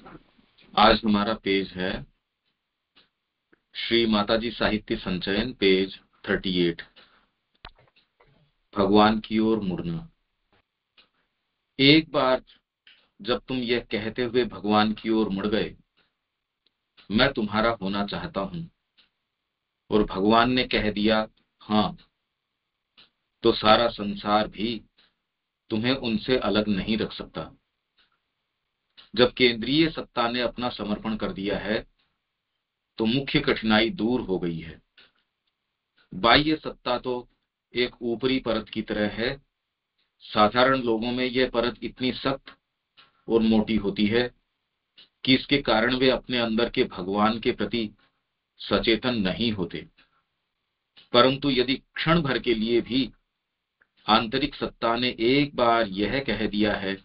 आज हमारा पेज है श्री माताजी साहित्य संचयन, पेज 38। भगवान की ओर मुड़ना। एक बार जब तुम यह कहते हुए भगवान की ओर मुड़ गए, मैं तुम्हारा होना चाहता हूं, और भगवान ने कह दिया हाँ, तो सारा संसार भी तुम्हें उनसे अलग नहीं रख सकता। जब केंद्रीय सत्ता ने अपना समर्पण कर दिया है, तो मुख्य कठिनाई दूर हो गई है। बाह्य सत्ता तो एक ऊपरी परत की तरह है। साधारण लोगों में यह परत इतनी सख्त और मोटी होती है कि इसके कारण वे अपने अंदर के भगवान के प्रति सचेतन नहीं होते। परंतु यदि क्षण भर के लिए भी आंतरिक सत्ता ने एक बार यह कह दिया है,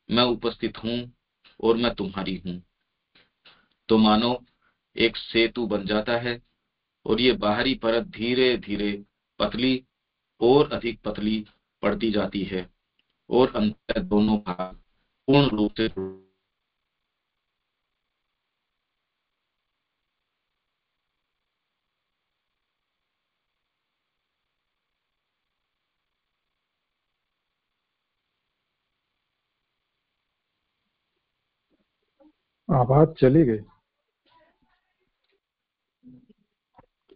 मैं उपस्थित हूं और मैं तुम्हारी हूं, तो मानो एक सेतु बन जाता है, और ये बाहरी परत धीरे धीरे पतली और अधिक पतली पड़ती जाती है, और अंत दोनों भाग पूर्ण रूप से। आवाज चली गई।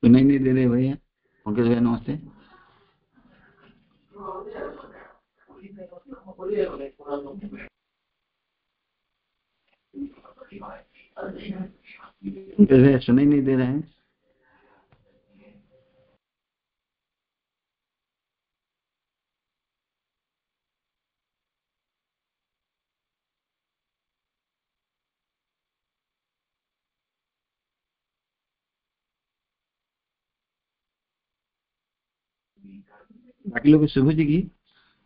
नहीं दे रहे भैया। पंकज भैया नमस्ते। पंकज भैया सुनाई नहीं दे रहे हैं। बाकी लोग शुभ जी की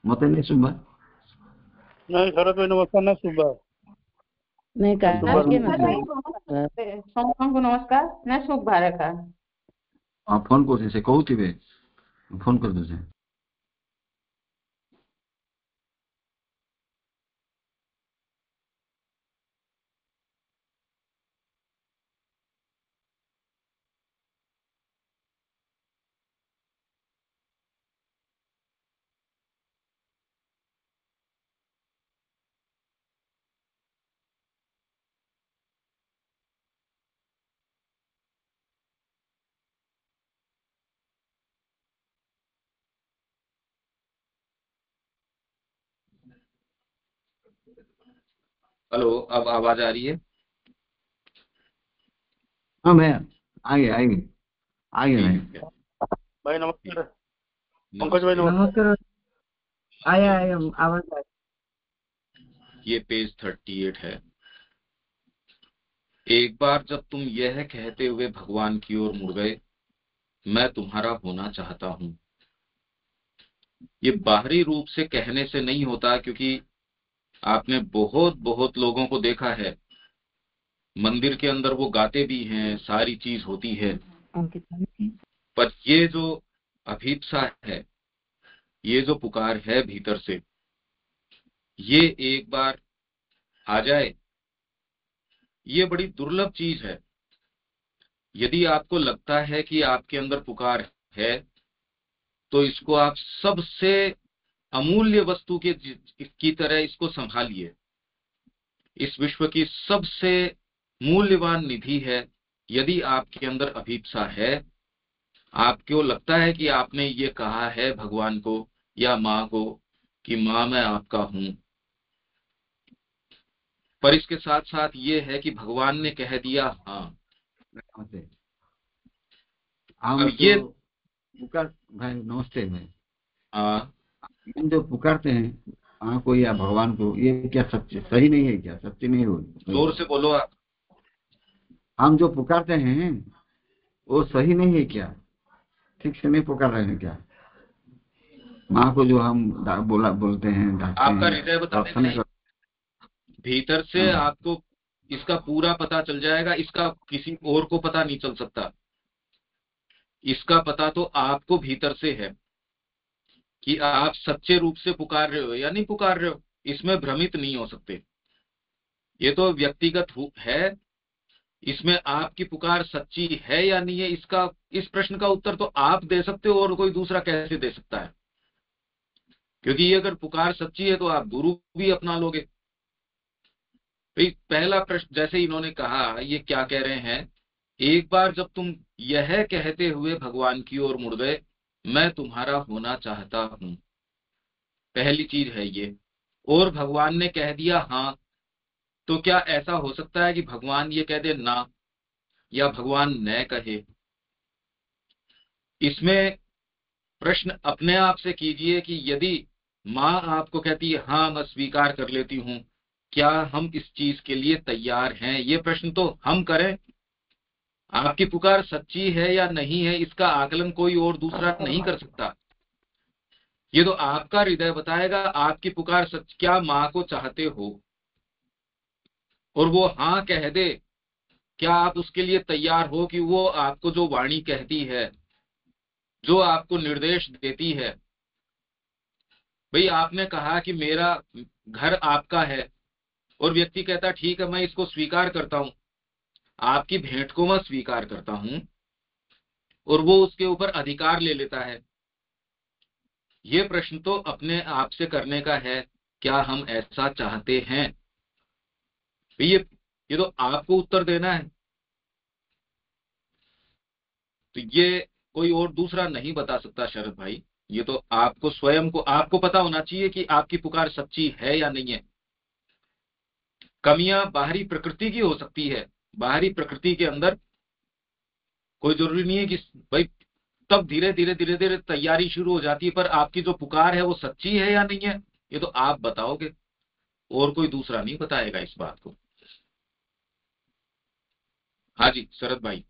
मत नहीं शुभ नहीं शरद भाई नमस्कार। नहीं सुबह नहीं सुबह ସମସ୍ତଙ୍କୁ ନମସ୍କାର। ନା ଶୁଭ ରେଖା फोन कर से कहूथे फोन कर दे। हेलो, अब आवाज आ रही है? हाँ भैया आगे आगे आगे ठीक है। भाई नमस्कार। पंकज भाई नमस्ते। नमस्कार। आया आवाज। ये पेज 38 है। एक बार जब तुम यह कहते हुए भगवान की ओर मुड़ गए, मैं तुम्हारा होना चाहता हूं। ये बाहरी रूप से कहने से नहीं होता, क्योंकि आपने बहुत बहुत लोगों को देखा है, मंदिर के अंदर वो गाते भी हैं, सारी चीज होती है, पर ये जो अभीप्सा है, ये जो पुकार है भीतर से, ये एक बार आ जाए, ये बड़ी दुर्लभ चीज है। यदि आपको लगता है कि आपके अंदर पुकार है, तो इसको आप सबसे अमूल्य वस्तु के की तरह इसको संभालिए। इस विश्व की सबसे मूल्यवान निधि है। यदि आपके अंदर अभीप्सा है, आपको लगता है कि आपने ये कहा है भगवान को या माँ को कि माँ मैं आपका हूं, पर इसके साथ साथ ये है कि भगवान ने कह दिया हाँ। हम अब तो ये पुकार भाई नमस्ते भाई। हाँ, हम जो पुकारते हैं हाँ को या भगवान को, ये क्या सच्ची सही नहीं है? क्या सच्ची नहीं हो? जोर से बोलो आप। हम जो पुकारते हैं वो सही नहीं है क्या? ठीक से नहीं पुकार रहे हैं क्या? माँ को जो हम बोलते हैं, डाकते आपका हैं, हृदय बता देगा, प्रार्थना नहीं, कर। भीतर से हाँ, आपको इसका पूरा पता चल जाएगा। इसका किसी और को पता नहीं चल सकता। इसका पता तो आपको भीतर से है कि आप सच्चे रूप से पुकार रहे हो या नहीं पुकार रहे हो। इसमें भ्रमित नहीं हो सकते। ये तो व्यक्तिगत है। इसमें आपकी पुकार सच्ची है या नहीं है, इसका इस प्रश्न का उत्तर तो आप दे सकते हो, और कोई दूसरा कैसे दे सकता है? क्योंकि ये अगर पुकार सच्ची है तो आप गुरु भी अपना लोगे। भाई पहला प्रश्न जैसे इन्होंने कहा, ये क्या कह रहे हैं, एक बार जब तुम यह कहते हुए भगवान की ओर मुड़ गए, मैं तुम्हारा होना चाहता हूं। पहली चीज है ये। और भगवान ने कह दिया हाँ, तो क्या ऐसा हो सकता है कि भगवान ये कह दे ना, या भगवान न कहे? इसमें प्रश्न अपने आप से कीजिए कि यदि माँ आपको कहती है हाँ मैं स्वीकार कर लेती हूं, क्या हम इस चीज के लिए तैयार हैं? ये प्रश्न तो हम करें। आपकी पुकार सच्ची है या नहीं है, इसका आकलन कोई और दूसरा नहीं कर सकता। ये तो आपका हृदय बताएगा आपकी पुकार सच, क्या माँ को चाहते हो, और वो हाँ कह दे, क्या आप उसके लिए तैयार हो कि वो आपको जो वाणी कहती है, जो आपको निर्देश देती है? भाई आपने कहा कि मेरा घर आपका है, और व्यक्ति कहता ठीक है मैं इसको स्वीकार करता हूं, आपकी भेंट को मैं स्वीकार करता हूं, और वो उसके ऊपर अधिकार ले लेता है। ये प्रश्न तो अपने आप से करने का है, क्या हम ऐसा चाहते हैं? भाई ये तो आपको उत्तर देना है। तो ये कोई और दूसरा नहीं बता सकता शरद भाई। ये तो आपको स्वयं को आपको पता होना चाहिए कि आपकी पुकार सच्ची है या नहीं है। कमियां बाहरी प्रकृति की हो सकती है, बाहरी प्रकृति के अंदर कोई जरूरी नहीं है कि भाई तब धीरे धीरे धीरे धीरे तैयारी शुरू हो जाती है, पर आपकी जो पुकार है वो सच्ची है या नहीं है, ये तो आप बताओगे, और कोई दूसरा नहीं बताएगा इस बात को। हाँ जी शरद भाई।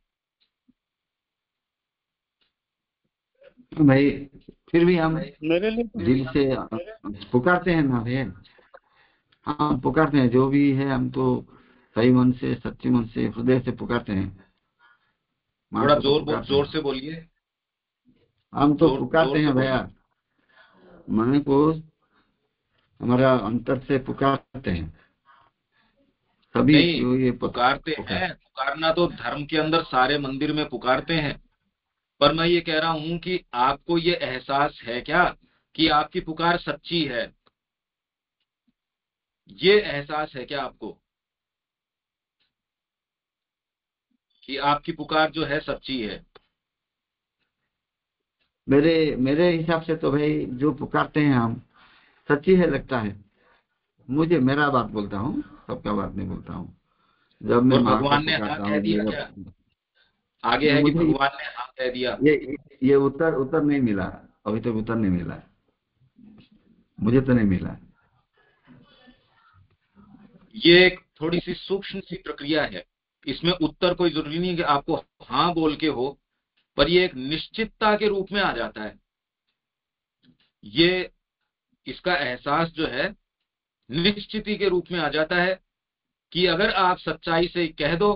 भाई फिर भी हम मेरे लिए दिल से पुकारते हैं ना भैया, हम पुकारते हैं जो भी है, हम तो सही मन से सच्चे मन से हृदय से पुकारते हैं। माँ थोड़ा को तो पुकारते जोर हैं, से बोलिए। हम तो पुकारते जोर से हैं भैया, बोलिए। माँ को हमारा अंतर से पुकारते हैं सभी नहीं, जो ये पुकारते हैं, पुकारना तो धर्म के अंदर सारे मंदिर में पुकारते हैं, पर मैं ये कह रहा हूं कि आपको ये एहसास है क्या कि आपकी पुकार सच्ची है? ये एहसास है क्या आपको कि आपकी पुकार जो है सच्ची है? मेरे मेरे हिसाब से तो भाई जो पुकारते हैं हम सच्ची है लगता है मुझे। मेरा बात बोलता हूँ, सबका बात नहीं बोलता हूँ। जब मैं और माँ को भगवान ने हाँ पुकारता कह हूँ दिया मेरा, क्या? आगे है कि मुझे भगवान ने हाँ कह दिया। ये उत्तर उत्तर नहीं मिला, अभी तक उत्तर नहीं मिला, मुझे तो नहीं मिला। ये एक थोड़ी सी सूक्ष्म सी प्रक्रिया है। इसमें उत्तर कोई जरूरी नहीं कि आपको हाँ बोल के हो, पर ये एक निश्चितता के रूप में आ जाता है। ये इसका एहसास जो है निश्चिति के रूप में आ जाता है कि अगर आप सच्चाई से कह दो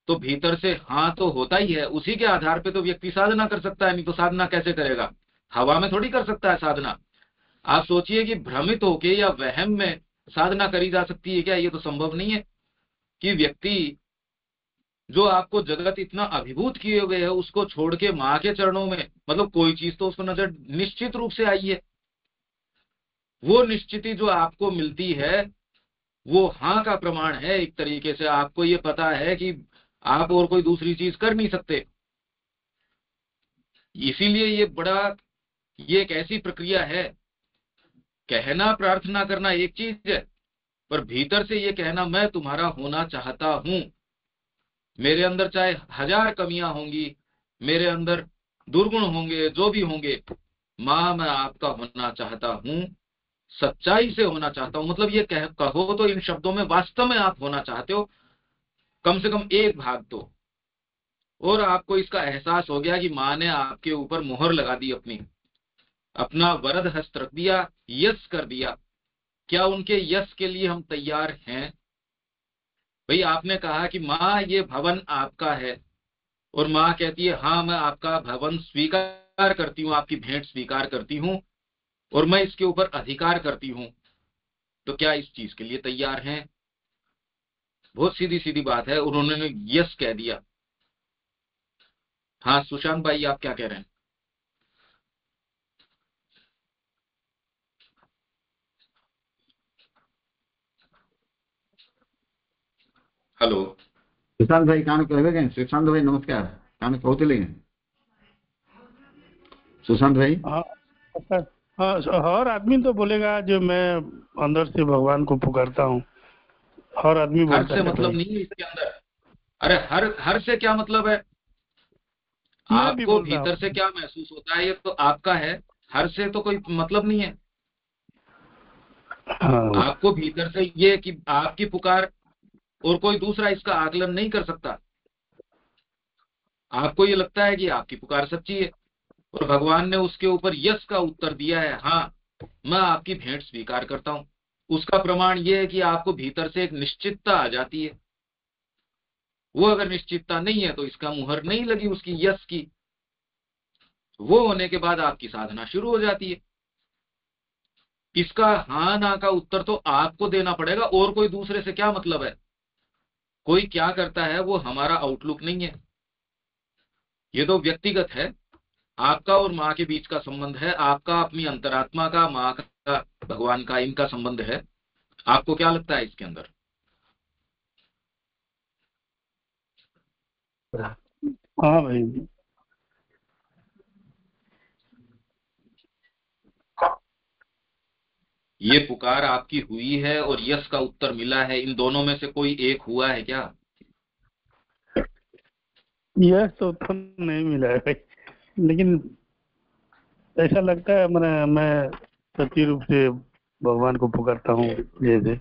तो भीतर से हाँ तो होता ही है। उसी के आधार पे तो व्यक्ति साधना कर सकता है, नहीं तो साधना कैसे करेगा? हवा में थोड़ी कर सकता है साधना। आप सोचिए कि भ्रमित होके या वहम में साधना करी जा सकती है क्या? ये तो संभव नहीं है कि व्यक्ति जो आपको जगत इतना अभिभूत किए हुए है उसको छोड़ के माँ के चरणों में, मतलब कोई चीज तो उसको नजर निश्चित रूप से आई है। वो निश्चिति जो आपको मिलती है वो हाँ का प्रमाण है। एक तरीके से आपको ये पता है कि आप और कोई दूसरी चीज कर नहीं सकते। इसीलिए ये एक ऐसी प्रक्रिया है। कहना प्रार्थना करना एक चीज है, पर भीतर से ये कहना मैं तुम्हारा होना चाहता हूं। मेरे अंदर चाहे हजार कमियां होंगी, मेरे अंदर दुर्गुण होंगे, जो भी होंगे, माँ मैं आपका होना चाहता हूं, सच्चाई से होना चाहता हूं। मतलब ये कहो तो इन शब्दों में वास्तव में आप होना चाहते हो, कम से कम एक भाग तो। और आपको इसका एहसास हो गया कि माँ ने आपके ऊपर मुहर लगा दी, अपना वरद हस्त रख दिया, यस कर दिया। क्या उनके यस के लिए हम तैयार हैं? भाई आपने कहा कि माँ ये भवन आपका है, और माँ कहती है हाँ मैं आपका भवन स्वीकार करती हूँ, आपकी भेंट स्वीकार करती हूँ, और मैं इसके ऊपर अधिकार करती हूँ। तो क्या इस चीज के लिए तैयार हैं? बहुत सीधी सीधी बात है, और उन्होंने यस कह दिया। हाँ सुशांत भाई, आप क्या कह रहे हैं? हेलो। सुशांत भाई कान कहबे के? सुशांत भाई नमस्कार, कान कहते सुशांत भाई। हाँ सर, हाँ हर आदमी तो बोलेगा जो मैं अंदर से भगवान को पुकारता हूँ, हर आदमी हर बोलता से है मतलब भाई। नहीं है इसके अंदर। अरे हर हर से क्या मतलब है? मैं भी आपको बोलता भीतर से हूँ। क्या महसूस होता है ये तो आपका है, हर से तो कोई मतलब नहीं है। हाँ आपको भीतर से ये कि आपकी पुकार और कोई दूसरा इसका आकलन नहीं कर सकता। आपको ये लगता है कि आपकी पुकार सच्ची है, और भगवान ने उसके ऊपर यस का उत्तर दिया है, हाँ मैं आपकी भेंट स्वीकार करता हूं। उसका प्रमाण ये है कि आपको भीतर से एक निश्चितता आ जाती है। वो अगर निश्चितता नहीं है तो इसका मुहर नहीं लगी उसकी यस की। वो होने के बाद आपकी साधना शुरू हो जाती है। इसका हाँ ना का उत्तर तो आपको देना पड़ेगा, और कोई दूसरे से क्या मतलब है? कोई क्या करता है वो हमारा आउटलुक नहीं है, ये तो व्यक्तिगत है। आपका और माँ के बीच का संबंध है, आपका अपनी अंतरात्मा का, माँ का, भगवान का, इनका संबंध है। आपको क्या लगता है इसके अंदर? हाँ भाई। ये पुकार आपकी हुई है और यस का उत्तर मिला है, इन दोनों में से कोई एक हुआ है क्या? यह तो नहीं मिला है भाई, लेकिन ऐसा लगता है मैं सच्ची रूप से भगवान को पुकारता हूँ जैसे।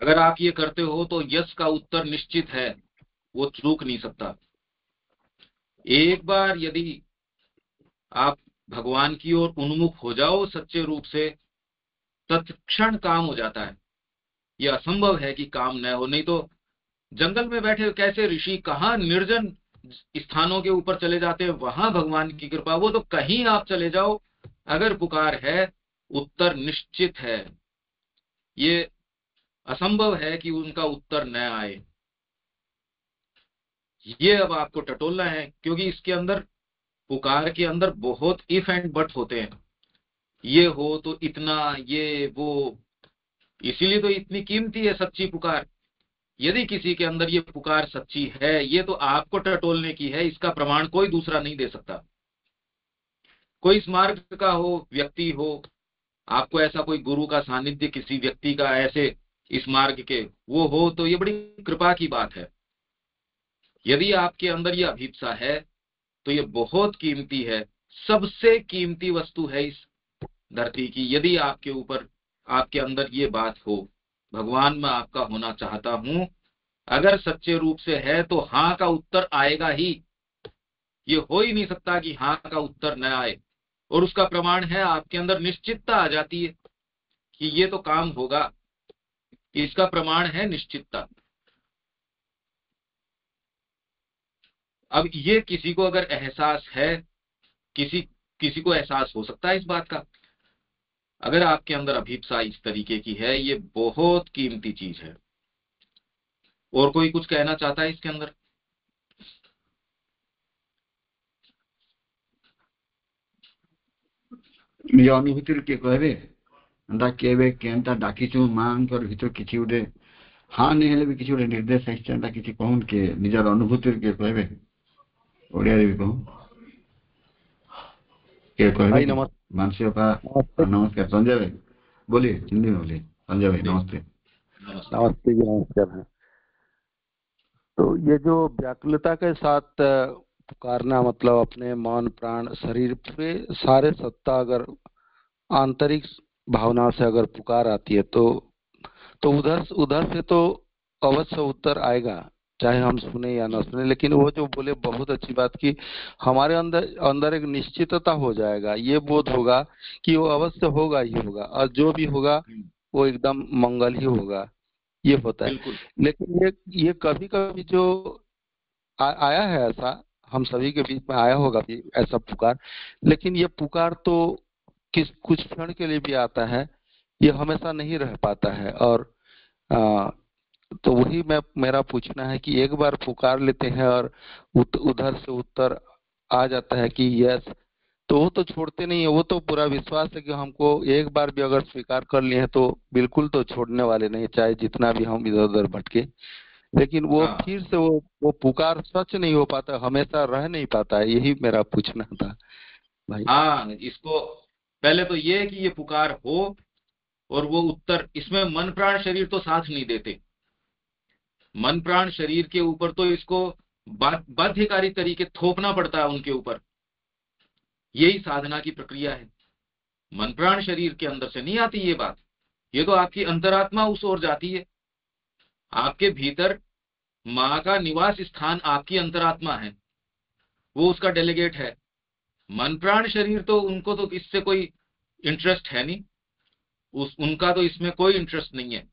अगर आप ये करते हो तो यस का उत्तर निश्चित है, वो चूक नहीं सकता। एक बार यदि आप भगवान की ओर उन्मुख हो जाओ सच्चे रूप से, तत्क्षण काम हो जाता है। ये असंभव है कि काम न हो, नहीं तो जंगल में बैठे कैसे ऋषि कहाँ निर्जन स्थानों के ऊपर चले जाते हैं, वहां भगवान की कृपा। वो तो कहीं आप चले जाओ, अगर पुकार है उत्तर निश्चित है। ये असंभव है कि उनका उत्तर न आए। ये अब आपको टटोलना है, क्योंकि इसके अंदर, पुकार के अंदर बहुत इफ एंड बट होते हैं। ये हो तो इतना, ये वो, इसीलिए तो इतनी कीमती है सच्ची पुकार। यदि किसी के अंदर ये पुकार सच्ची है, ये तो आपको टटोलने की है, इसका प्रमाण कोई दूसरा नहीं दे सकता। कोई इस मार्ग का हो, व्यक्ति हो, आपको ऐसा कोई गुरु का सानिध्य किसी व्यक्ति का ऐसे इस मार्ग के वो हो, तो ये बड़ी कृपा की बात है। यदि आपके अंदर ये अभीप्सा है तो ये बहुत कीमती है, सबसे कीमती वस्तु है इस धरती की। यदि आपके ऊपर, आपके अंदर ये बात हो, भगवान मैं आपका होना चाहता हूं, अगर सच्चे रूप से है तो हाँ का उत्तर आएगा ही। ये हो ही नहीं सकता कि हाँ का उत्तर न आए। और उसका प्रमाण है आपके अंदर निश्चितता आ जाती है कि ये तो काम होगा। इसका प्रमाण है निश्चितता। अब ये किसी को अगर एहसास है, किसी किसी को एहसास हो सकता है इस बात का। अगर आपके अंदर अभीप्सा इस तरीके की है, ये बहुत कीमती चीज है। और कोई कुछ कहना चाहता है इसके अंदर? निज अनुभूति के कहबे केबे केनता डाकिचु मांकर भीतर किछि उडे हाँ नहीं हेले भी किछि उडे निर्देश आइछता किछि कहून के निजर अनुभूति के कहबे ओडिया भी कहूं के कहबे भाई नमस्ते। मानसिक का। नमस्ते नमस्कार संजय भाई, बोलिए हिंदी में बोलिए। संजय भाई जी, नमस्ते। नमस्ते। नमस्ते जी, नमस्कार है। तो ये जो व्याकुलता के साथ पुकारना, मतलब अपने मन प्राण शरीर पे सारे सत्ता अगर आंतरिक भावना से अगर पुकार आती है तो उधर उधर से तो अवश्य उत्तर आएगा, चाहे हम सुने या न सुने। लेकिन वो जो बोले बहुत अच्छी बात की, हमारे अंदर अंदर एक निश्चितता हो जाएगा, ये बोध होगा कि वो अवश्य होगा ही होगा, और जो भी होगा वो एकदम मंगल ही होगा, ये होता है। बिल्कुल। लेकिन ये कभी कभी जो आया है ऐसा, हम सभी के बीच में आया होगा भी ऐसा पुकार। लेकिन ये पुकार तो किस कुछ क्षण के लिए भी आता है, ये हमेशा नहीं रह पाता है। और तो वही मेरा पूछना है कि एक बार पुकार लेते हैं और उधर से उत्तर आ जाता है कि यस, तो वो तो छोड़ते नहीं है। वो तो पूरा विश्वास है कि हमको एक बार भी अगर स्वीकार कर लिए हैं तो बिल्कुल तो छोड़ने वाले नहीं, चाहे जितना भी हम इधर उधर भटके। लेकिन वो हाँ फिर से वो पुकार सच नहीं हो पाता, हमेशा रह नहीं पाता है। यही मेरा पूछना था भाई। हाँ, इसको पहले तो ये है कि ये पुकार हो और वो उत्तर, इसमें मन प्राण शरीर तो साथ नहीं देते। मन प्राण शरीर के ऊपर तो इसको बाध्यकारी तरीके थोपना पड़ता है उनके ऊपर। यही साधना की प्रक्रिया है। मन प्राण शरीर के अंदर से नहीं आती ये बात, ये तो आपकी अंतरात्मा उस ओर जाती है। आपके भीतर माँ का निवास स्थान आपकी अंतरात्मा है, वो उसका डेलीगेट है। मन प्राण शरीर तो उनको तो इससे कोई इंटरेस्ट है नहीं, उनका तो इसमें कोई इंटरेस्ट नहीं है।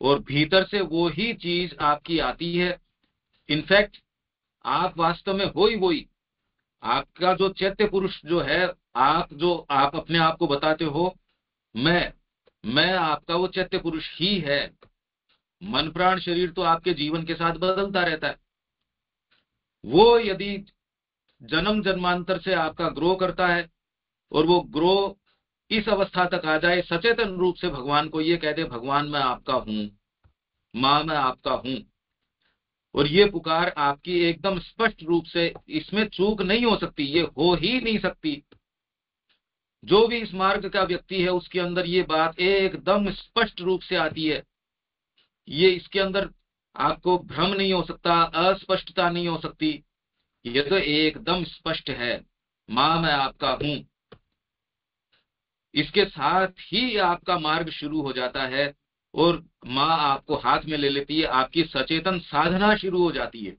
और भीतर से वो ही चीज आपकी आती है। इनफैक्ट आप वास्तव में हो ही वही, आपका जो चैत्य पुरुष जो है, आप अपने आप को बताते हो मैं आपका वो चैत्य पुरुष ही है। मन प्राण शरीर तो आपके जीवन के साथ बदलता रहता है। वो यदि जन्म जन्मांतर से आपका ग्रो करता है और वो ग्रो इस अवस्था तक आ जाए, सचेतन रूप से भगवान को ये कह दे, भगवान मैं आपका हूं, मां मैं आपका हूं, और ये पुकार आपकी एकदम स्पष्ट रूप से, इसमें चूक नहीं हो सकती, ये हो ही नहीं सकती। जो भी इस मार्ग का व्यक्ति है उसके अंदर ये बात एकदम स्पष्ट रूप से आती है। ये इसके अंदर आपको भ्रम नहीं हो सकता, अस्पष्टता नहीं हो सकती। ये तो एकदम स्पष्ट है, मां मैं आपका हूं। इसके साथ ही आपका मार्ग शुरू हो जाता है और मां आपको हाथ में ले लेती है, आपकी सचेतन साधना शुरू हो जाती है।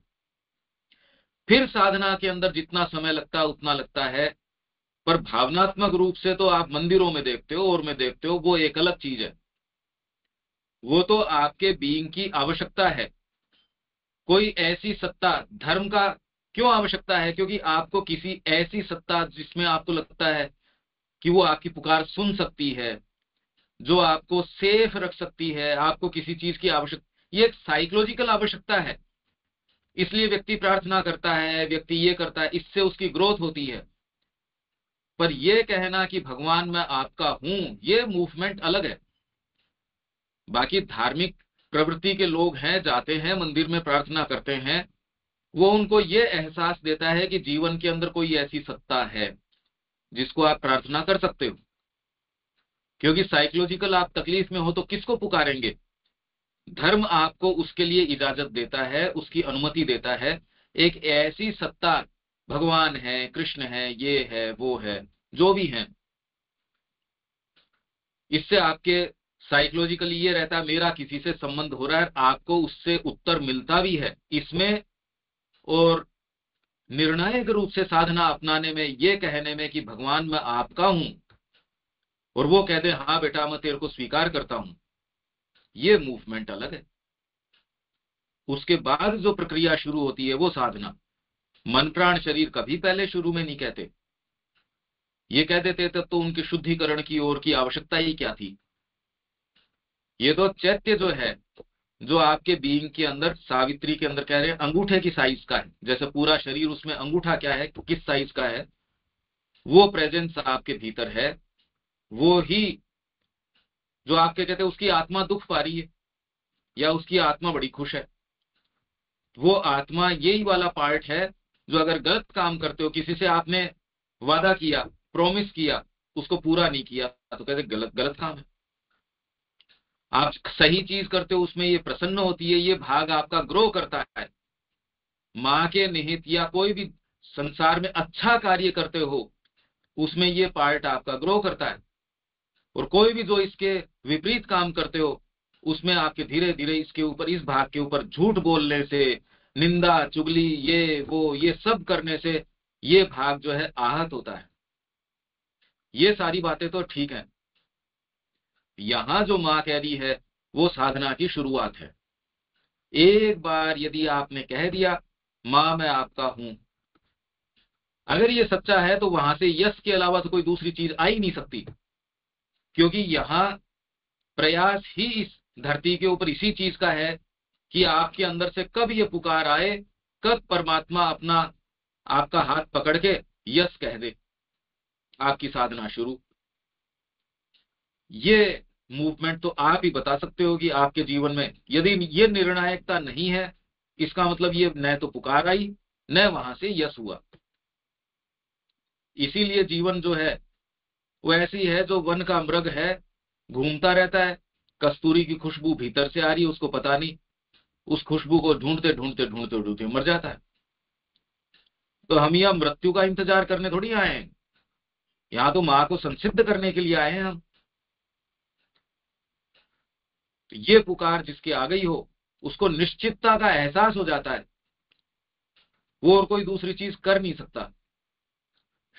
फिर साधना के अंदर जितना समय लगता है उतना लगता है, पर भावनात्मक रूप से तो आप मंदिरों में देखते हो और में देखते हो, वो एक अलग चीज है। वो तो आपके बीइंग की आवश्यकता है। कोई ऐसी सत्ता, धर्म का क्यों आवश्यकता है? क्योंकि आपको किसी ऐसी सत्ता जिसमें आपको लगता है कि वो आपकी पुकार सुन सकती है, जो आपको सेफ रख सकती है, आपको किसी चीज की आवश्यकता, ये एक साइकोलॉजिकल आवश्यकता है। इसलिए व्यक्ति प्रार्थना करता है, व्यक्ति ये करता है, इससे उसकी ग्रोथ होती है। पर यह कहना कि भगवान मैं आपका हूं, ये मूवमेंट अलग है। बाकी धार्मिक प्रवृत्ति के लोग हैं, जाते हैं मंदिर में प्रार्थना करते हैं, वो उनको ये एहसास देता है कि जीवन के अंदर कोई ऐसी सत्ता है जिसको आप प्रार्थना कर सकते हो। क्योंकि साइकोलॉजिकल आप तकलीफ में हो तो किसको पुकारेंगे? धर्म आपको उसके लिए इजाजत देता है, उसकी अनुमति देता है। एक ऐसी सत्ता, भगवान है, कृष्ण है, ये है, वो है, जो भी है, इससे आपके साइकोलॉजिकली ये रहता है मेरा किसी से संबंध हो रहा है, आपको उससे उत्तर मिलता भी है इसमें। और निर्णायक रूप से साधना अपनाने में, ये कहने में कि भगवान मैं आपका हूं, और वो कहते हाँ बेटा मैं तेरे को स्वीकार करता हूं, ये मूवमेंट अलग है। उसके बाद जो प्रक्रिया शुरू होती है वो साधना। मन प्राण शरीर कभी पहले शुरू में नहीं कहते। ये कह देते तब तो उनके शुद्धिकरण की ओर की आवश्यकता ही क्या थी। ये तो चैत्य जो है, जो आपके बीइंग के अंदर, सावित्री के अंदर कह रहे हैं अंगूठे की साइज का है, जैसे पूरा शरीर उसमें अंगूठा क्या है, किस साइज का है, वो प्रेजेंस आपके भीतर है। वो ही जो आपके कहते हैं उसकी आत्मा दुख पा रही है या उसकी आत्मा बड़ी खुश है, वो आत्मा यही वाला पार्ट है जो अगर गलत काम करते हो, किसी से आपने वादा किया, प्रॉमिस किया, उसको पूरा नहीं किया, तो कहते गलत गलत काम है। आप सही चीज करते हो, उसमें ये प्रसन्न होती है, ये भाग आपका ग्रो करता है। माँ के निहित या कोई भी संसार में अच्छा कार्य करते हो, उसमें ये पार्ट आपका ग्रो करता है। और कोई भी जो इसके विपरीत काम करते हो, उसमें आपके धीरे धीरे इसके ऊपर, इस भाग के ऊपर झूठ बोलने से, निंदा चुगली, ये वो, ये सब करने से ये भाग जो है आहत होता है। ये सारी बातें तो ठीक है। यहां जो मां कह रही है वो साधना की शुरुआत है। एक बार यदि आपने कह दिया मां मैं आपका हूं, अगर ये सच्चा है तो वहां से यस के अलावा तो कोई दूसरी चीज आ ही नहीं सकती। क्योंकि यहां प्रयास ही धरती के ऊपर इसी चीज का है कि आपके अंदर से कब ये पुकार आए, कब परमात्मा अपना आपका हाथ पकड़ के यस कह दे, आपकी साधना शुरू। ये मूवमेंट तो आप ही बता सकते हो कि आपके जीवन में यदि ये निर्णायकता नहीं है, इसका मतलब ये न तो पुकार आई न वहां से यस हुआ। इसीलिए जीवन जो है वो ऐसी है जो वन का मृग है, घूमता रहता है, कस्तूरी की खुशबू भीतर से आ रही है, उसको पता नहीं, उस खुशबू को ढूंढते ढूंढते ढूंढते ढूंढते मर जाता है। तो हम यहाँ मृत्यु का इंतजार करने थोड़ी आए हैं, यहाँ तो माँ को संसिद्ध करने के लिए आए हैं हम। तो ये पुकार जिसकी आ गई हो, उसको निश्चितता का एहसास हो जाता है, वो और कोई दूसरी चीज कर नहीं सकता।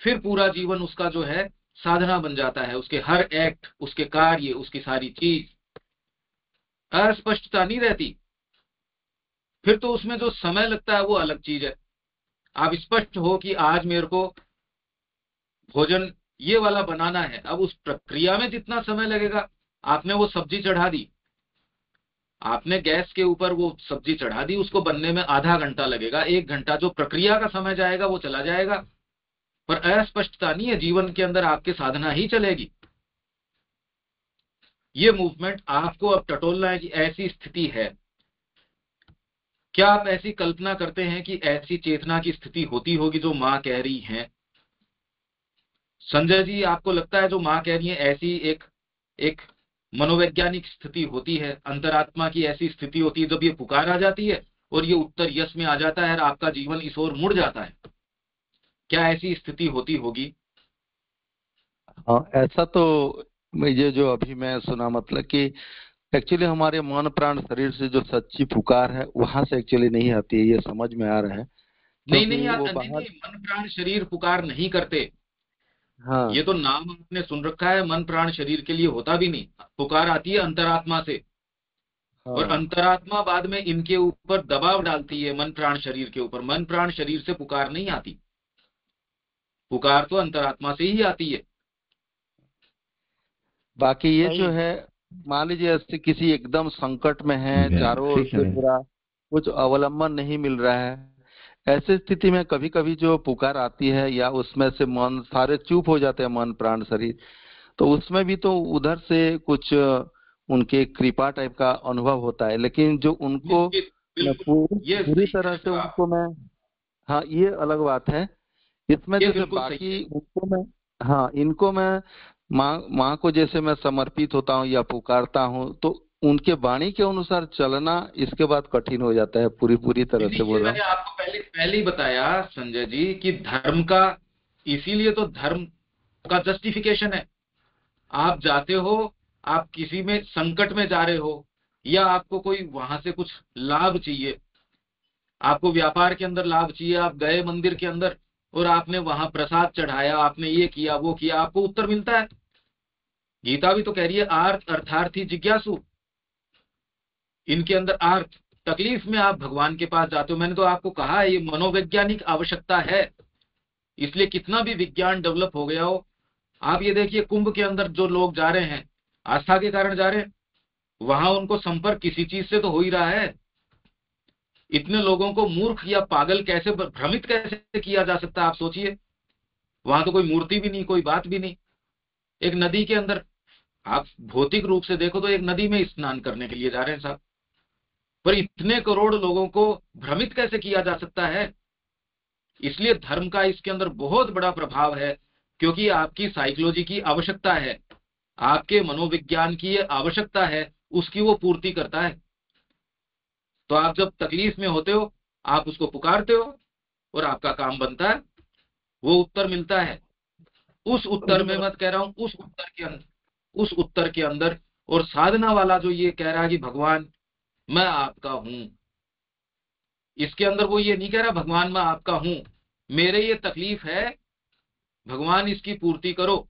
फिर पूरा जीवन उसका जो है साधना बन जाता है, उसके हर एक्ट, उसके कार्य, उसकी सारी चीज। अस्पष्टता नहीं रहती। फिर तो उसमें जो समय लगता है वो अलग चीज है। आप स्पष्ट हो कि आज मेरे को भोजन ये वाला बनाना है, अब उस प्रक्रिया में जितना समय लगेगा, आपने वो सब्जी चढ़ा दी, आपने गैस के ऊपर वो सब्जी चढ़ा दी, उसको बनने में आधा घंटा लगेगा, 1 घंटा जो प्रक्रिया का समय जाएगा वो चला जाएगा। पर अस्पष्टता नहीं है, जीवन के अंदर आपके साधना ही चलेगी। ये मूवमेंट आपको अब टटोलना है कि ऐसी स्थिति है। क्या आप ऐसी कल्पना करते हैं कि ऐसी चेतना की स्थिति होती होगी जो मां कह रही हैं? संजय जी, आपको लगता है जो मां कह रही है ऐसी एक मनोवैज्ञानिक स्थिति होती है, अंतरात्मा की ऐसी स्थिति होती है जब ये पुकार आ जाती है और ये उत्तर यश में आ जाता है और आपका जीवन इस ओर मुड़ जाता है? क्या ऐसी स्थिति होती होगी? हाँ, ऐसा तो मुझे जो अभी मैं सुना, मतलब कि एक्चुअली हमारे मन प्राण शरीर से जो सच्ची पुकार है वहां से एक्चुअली नहीं आती है, ये समझ में आ रहा है। नहीं क्योंकि नहीं वो नहीं बाहर, नहीं, मन प्राण शरीर पुकार नहीं करते। हाँ ये तो नाम आपने सुन रखा है, मन प्राण शरीर के लिए होता भी नहीं। पुकार आती है अंतरात्मा से, और हाँ, अंतरात्मा बाद में इनके ऊपर दबाव डालती है मन प्राण शरीर के ऊपर। मन प्राण शरीर से पुकार नहीं आती, पुकार तो अंतरात्मा से ही आती है। बाकी ये सही जो है, मान लीजिए ऐसे किसी एकदम संकट में है, चारों ओर ठीक से है। पूरा कुछ अवलंबन नहीं मिल रहा है, ऐसी स्थिति में कभी कभी जो पुकार आती है या उसमें से मन सारे चुप हो जाते हैं, मन प्राण शरीर, तो उसमें भी तो उधर से कुछ उनके कृपा टाइप का अनुभव होता है। लेकिन जो उनको निश्चित, मैं बिल्कुल, पूरी ये पूरी सही कह तरह रहे से हो आप, उनको मैं, हाँ ये अलग बात है। इसमें ये जैसे बिल्कुल सही है। बाकी उनको मैं, हाँ इनको मैं माँ को जैसे मैं समर्पित होता हूँ या पुकारता हूँ, तो उनके वाणी के अनुसार चलना इसके बाद कठिन हो जाता है, पूरी पूरी तरह नहीं, से ये बोल रहा मैंने हूँ। आपको पहले पहले ही बताया संजय जी कि धर्म का, इसीलिए तो धर्म का जस्टिफिकेशन है। आप जाते हो, आप किसी में संकट में जा रहे हो, या आपको कोई वहां से कुछ लाभ चाहिए, आपको व्यापार के अंदर लाभ चाहिए, आप गए मंदिर के अंदर और आपने वहां प्रसाद चढ़ाया, आपने ये किया वो किया, आपको उत्तर मिलता है। गीता भी तो कह रही है आर्थ अर्थार्थी जिज्ञासु, इनके अंदर आर्थ, तकलीफ में आप भगवान के पास जाते हो। मैंने तो आपको कहा है ये मनोवैज्ञानिक आवश्यकता है, इसलिए कितना भी विज्ञान डेवलप हो गया हो, आप ये देखिए कुंभ के अंदर जो लोग जा रहे हैं आस्था के कारण जा रहे हैं, वहां उनको संपर्क किसी चीज से तो हो ही रहा है। इतने लोगों को मूर्ख या पागल कैसे, भ्रमित कैसे किया जा सकता है, आप सोचिए। वहां तो कोई मूर्ति भी नहीं, कोई बात भी नहीं। एक नदी के अंदर, आप भौतिक रूप से देखो तो एक नदी में स्नान करने के लिए जा रहे हैं साहब, पर इतने करोड़ लोगों को भ्रमित कैसे किया जा सकता है? इसलिए धर्म का इसके अंदर बहुत बड़ा प्रभाव है, क्योंकि आपकी साइकोलॉजी की आवश्यकता है, आपके मनोविज्ञान की ये आवश्यकता है, उसकी वो पूर्ति करता है। तो आप जब तकलीफ में होते हो, आप उसको पुकारते हो और आपका काम बनता है, वो उत्तर मिलता है। उस उत्तर में मत कह रहा हूं, उस उत्तर के अंदर, और साधना वाला जो ये कह रहा है कि भगवान मैं आपका हूं, इसके अंदर वो ये नहीं कह रहा भगवान मैं आपका हूं, मेरे ये तकलीफ है, भगवान इसकी पूर्ति करो।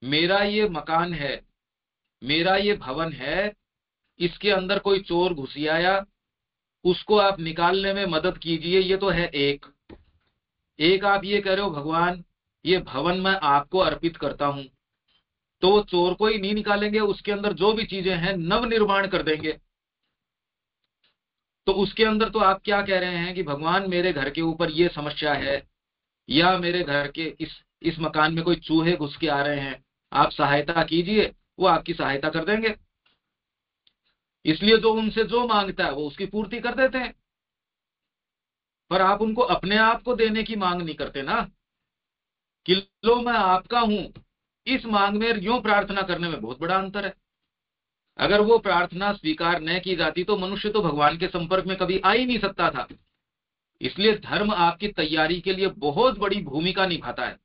मेरा ये मकान है, मेरा ये भवन है, इसके अंदर कोई चोर घुस आया, उसको आप निकालने में मदद कीजिए। ये तो है एक आप ये कह रहे हो भगवान ये भवन मैं आपको अर्पित करता हूं, तो वो चोर को ही नहीं निकालेंगे, उसके अंदर जो भी चीजें हैं नव निर्माण कर देंगे। तो उसके अंदर तो आप क्या कह रहे हैं कि भगवान मेरे घर के ऊपर ये समस्या है, या मेरे घर के इस मकान में कोई चूहे घुस के आ रहे हैं, आप सहायता कीजिए, वो आपकी सहायता कर देंगे। इसलिए जो उनसे जो मांगता है वो उसकी पूर्ति कर देते हैं। पर आप उनको अपने आप को देने की मांग नहीं करते ना, कि लो मैं आपका हूं। इस मांग में यूं प्रार्थना करने में बहुत बड़ा अंतर है। अगर वो प्रार्थना स्वीकार न की जाती तो मनुष्य तो भगवान के संपर्क में कभी आ ही नहीं सकता था। इसलिए धर्म आपकी तैयारी के लिए बहुत बड़ी भूमिका निभाता है,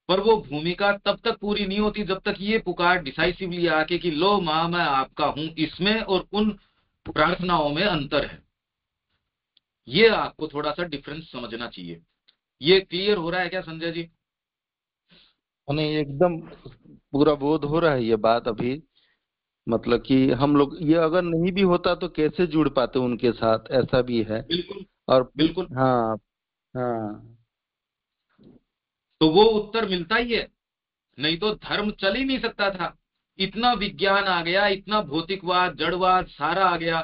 पर वो भूमिका तब तक पूरी नहीं होती जब तक ये पुकार डिसाइसिवली आके कि लो मां मैं आपका हूं, इसमें और उन प्रार्थनाओं में अंतर है। ये आपको थोड़ा सा डिफरेंस समझना चाहिए। ये क्लियर हो रहा है क्या संजय जी? नहीं, एकदम पूरा बोध हो रहा है ये बात अभी। मतलब कि हम लोग ये अगर नहीं भी होता तो कैसे जुड़ पाते उनके साथ, ऐसा भी है। बिल्कुल और बिल्कुल। हाँ, हाँ, तो वो उत्तर मिलता ही है, नहीं तो धर्म चल ही नहीं सकता था। इतना विज्ञान आ गया, इतना भौतिकवाद जड़वाद सारा आ गया,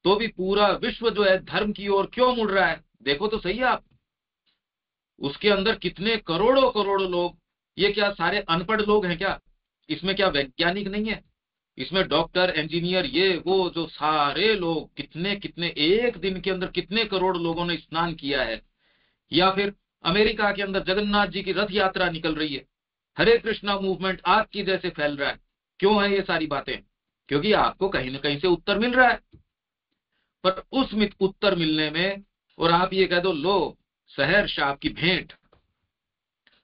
तो भी पूरा विश्व जो है धर्म की ओर क्यों मुड़ रहा है? देखो तो सही आप, उसके अंदर कितने करोड़ों करोड़ों लोग। ये क्या सारे अनपढ़ लोग हैं क्या? इसमें क्या वैज्ञानिक नहीं है? इसमें डॉक्टर इंजीनियर ये वो जो सारे लोग, कितने कितने एक दिन के अंदर कितने करोड़ लोगों ने स्नान किया है। या फिर अमेरिका के अंदर जगन्नाथ जी की रथ यात्रा निकल रही है, हरे कृष्णा मूवमेंट आग की जैसे फैल रहा है। क्यों है ये सारी बातें? क्योंकि आपको कहीं ना कहीं से उत्तर मिल रहा है। पर उस उत्तर मिलने में, और आप ये कह दो लो सहर्ष आपकी भेंट,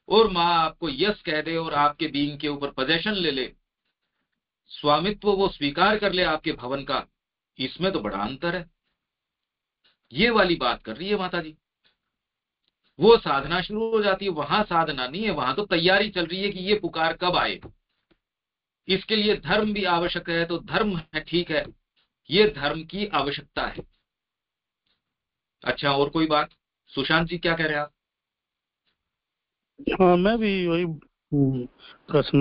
और माँ आपको यस कह दे और आपके बीइंग के ऊपर पोजेशन ले ले, स्वामित्व वो स्वीकार कर ले आपके भवन का, इसमें तो बड़ा अंतर है। ये वाली बात कर रही है माता जी। वो साधना शुरू हो जाती है, वहां साधना नहीं है, वहां तो तैयारी चल रही है कि ये पुकार कब आए। इसके लिए धर्म भी आवश्यक है, तो धर्म है, ठीक है, ये धर्म की आवश्यकता है। अच्छा, और कोई बात? सुशांत जी क्या कह रहे हैं आप? हाँ, मैं भी वही प्रश्न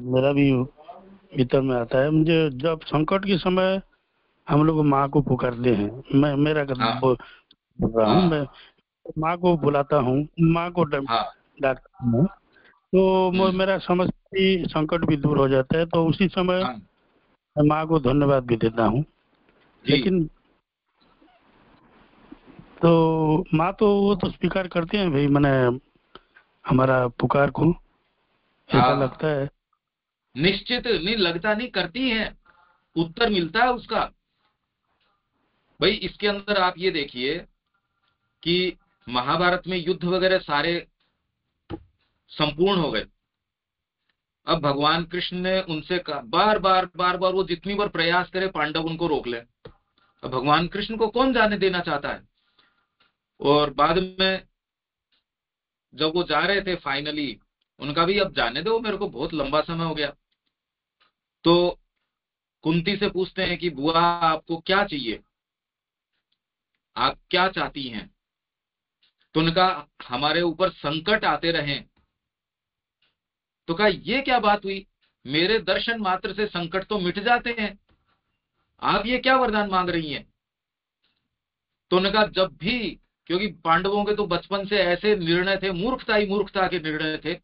मेरा भी भीतर में आता है। मुझे जब संकट के समय हम लोग माँ को पुकारते हैं, मैं मेरा हाँ बोल रहा हूँ, मैं हाँ माँ को बुलाता हूँ, माँ को हाँ। डांटता हूँ, तो हम्म, मेरा समस्या संकट भी दूर हो जाता है। तो उसी समय हाँ मैं माँ को धन्यवाद भी देता हूँ। जी। लेकिन तो माँ तो वो तो स्वीकार करते हैं भाई, मैंने हमारा पुकार को, ऐसा हाँ, लगता है। निश्चित नहीं लगता, नहीं करती हैं, उत्तर मिलता है उसका। भाई इसके अंदर आप ये देखिए कि महाभारत में युद्ध वगैरह सारे संपूर्ण हो गए। अब भगवान कृष्ण ने उनसे कहा, बार बार बार बार वो जितनी बार प्रयास करे पांडव उनको रोक ले। अब भगवान कृष्ण को कौन जाने देना चाहता है? और बाद में जब वो जा रहे थे फाइनली, उनका भी अब जाने दो, मेरे को बहुत लंबा समय हो गया। तो कुंती से पूछते हैं कि बुआ आपको क्या चाहिए, आप क्या चाहती हैं? तो उनका हमारे ऊपर संकट आते रहें। तो कहा ये क्या बात हुई, मेरे दर्शन मात्र से संकट तो मिट जाते हैं, आप ये क्या वरदान मांग रही हैं? तो उन्होंने कहा जब भी, क्योंकि पांडवों के तो बचपन से ऐसे निर्णय थे, मूर्खता ही मूर्खता के निर्णय थे।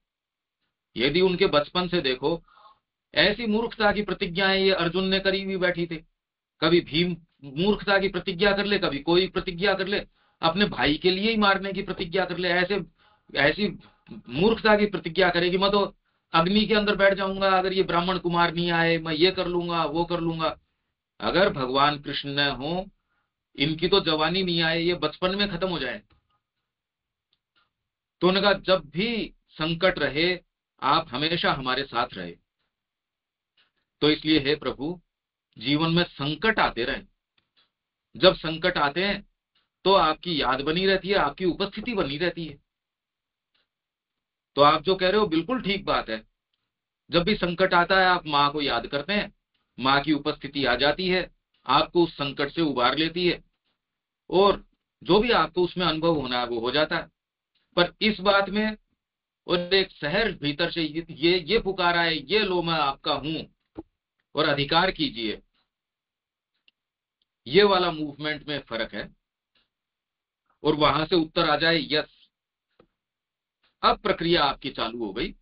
यदि उनके बचपन से देखो, ऐसी मूर्खता की प्रतिज्ञाएं ये अर्जुन ने करी हुई बैठी थी। कभी भीम मूर्खता की प्रतिज्ञा कर ले, कभी कोई प्रतिज्ञा कर ले, अपने भाई के लिए ही मारने की प्रतिज्ञा कर ले, ऐसे ऐसी मूर्खता की प्रतिज्ञा करे कि मैं तो अग्नि के अंदर बैठ जाऊंगा अगर ये ब्राह्मण कुमार नहीं आए, मैं ये कर लूंगा वो कर लूंगा। अगर भगवान कृष्ण न हो, इनकी तो जवानी नहीं आए, ये बचपन में खत्म हो जाए। तो उन्होंने कहा जब भी संकट रहे, आप हमेशा हमारे साथ रहे। तो इसलिए हे प्रभु, जीवन में संकट आते रहे। जब संकट आते हैं तो आपकी याद बनी रहती है, आपकी उपस्थिति बनी रहती है। तो आप जो कह रहे हो बिल्कुल ठीक बात है। जब भी संकट आता है आप माँ को याद करते हैं, माँ की उपस्थिति आ जाती है, आपको उस संकट से उबार लेती है, और जो भी आपको उसमें अनुभव होना है वो हो जाता है। पर इस बात में और एक शहर भीतर से ये पुकारा है, ये लो मैं आपका हूं और अधिकार कीजिए, ये वाला मूवमेंट में फर्क है। और वहां से उत्तर आ जाए यस, अब प्रक्रिया आपकी चालू हो गई।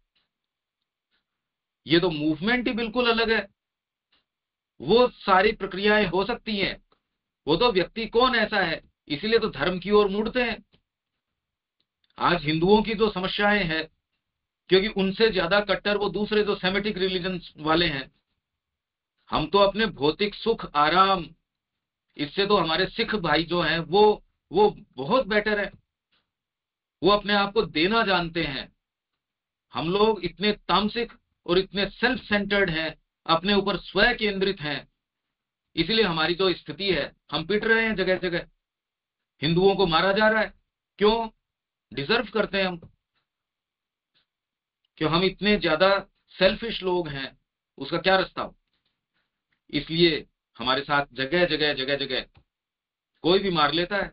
ये तो मूवमेंट ही बिल्कुल अलग है। वो सारी प्रक्रियाएं हो सकती हैं, वो तो व्यक्ति कौन ऐसा है, इसलिए तो धर्म की ओर मुड़ते हैं। आज हिंदुओं की जो समस्याएं हैं, क्योंकि उनसे ज्यादा कट्टर वो दूसरे जो सेमेटिक रिलीजन वाले हैं। हम तो अपने भौतिक सुख आराम, इससे तो हमारे सिख भाई जो हैं वो बहुत बेटर है। वो अपने आप को देना जानते हैं। हम लोग इतने तामसिक और इतने सेल्फ सेंटर्ड हैं, अपने ऊपर स्व केंद्रित हैं, इसलिए हमारी जो स्थिति है, हम पिट रहे हैं जगह जगह। हिंदुओं को मारा जा रहा है, क्यों? डिजर्व करते हैं हम, क्यों? हम इतने ज्यादा सेल्फिश लोग हैं, उसका क्या रास्ता हो? इसलिए हमारे साथ जगह जगह जगह जगह कोई भी मार लेता है,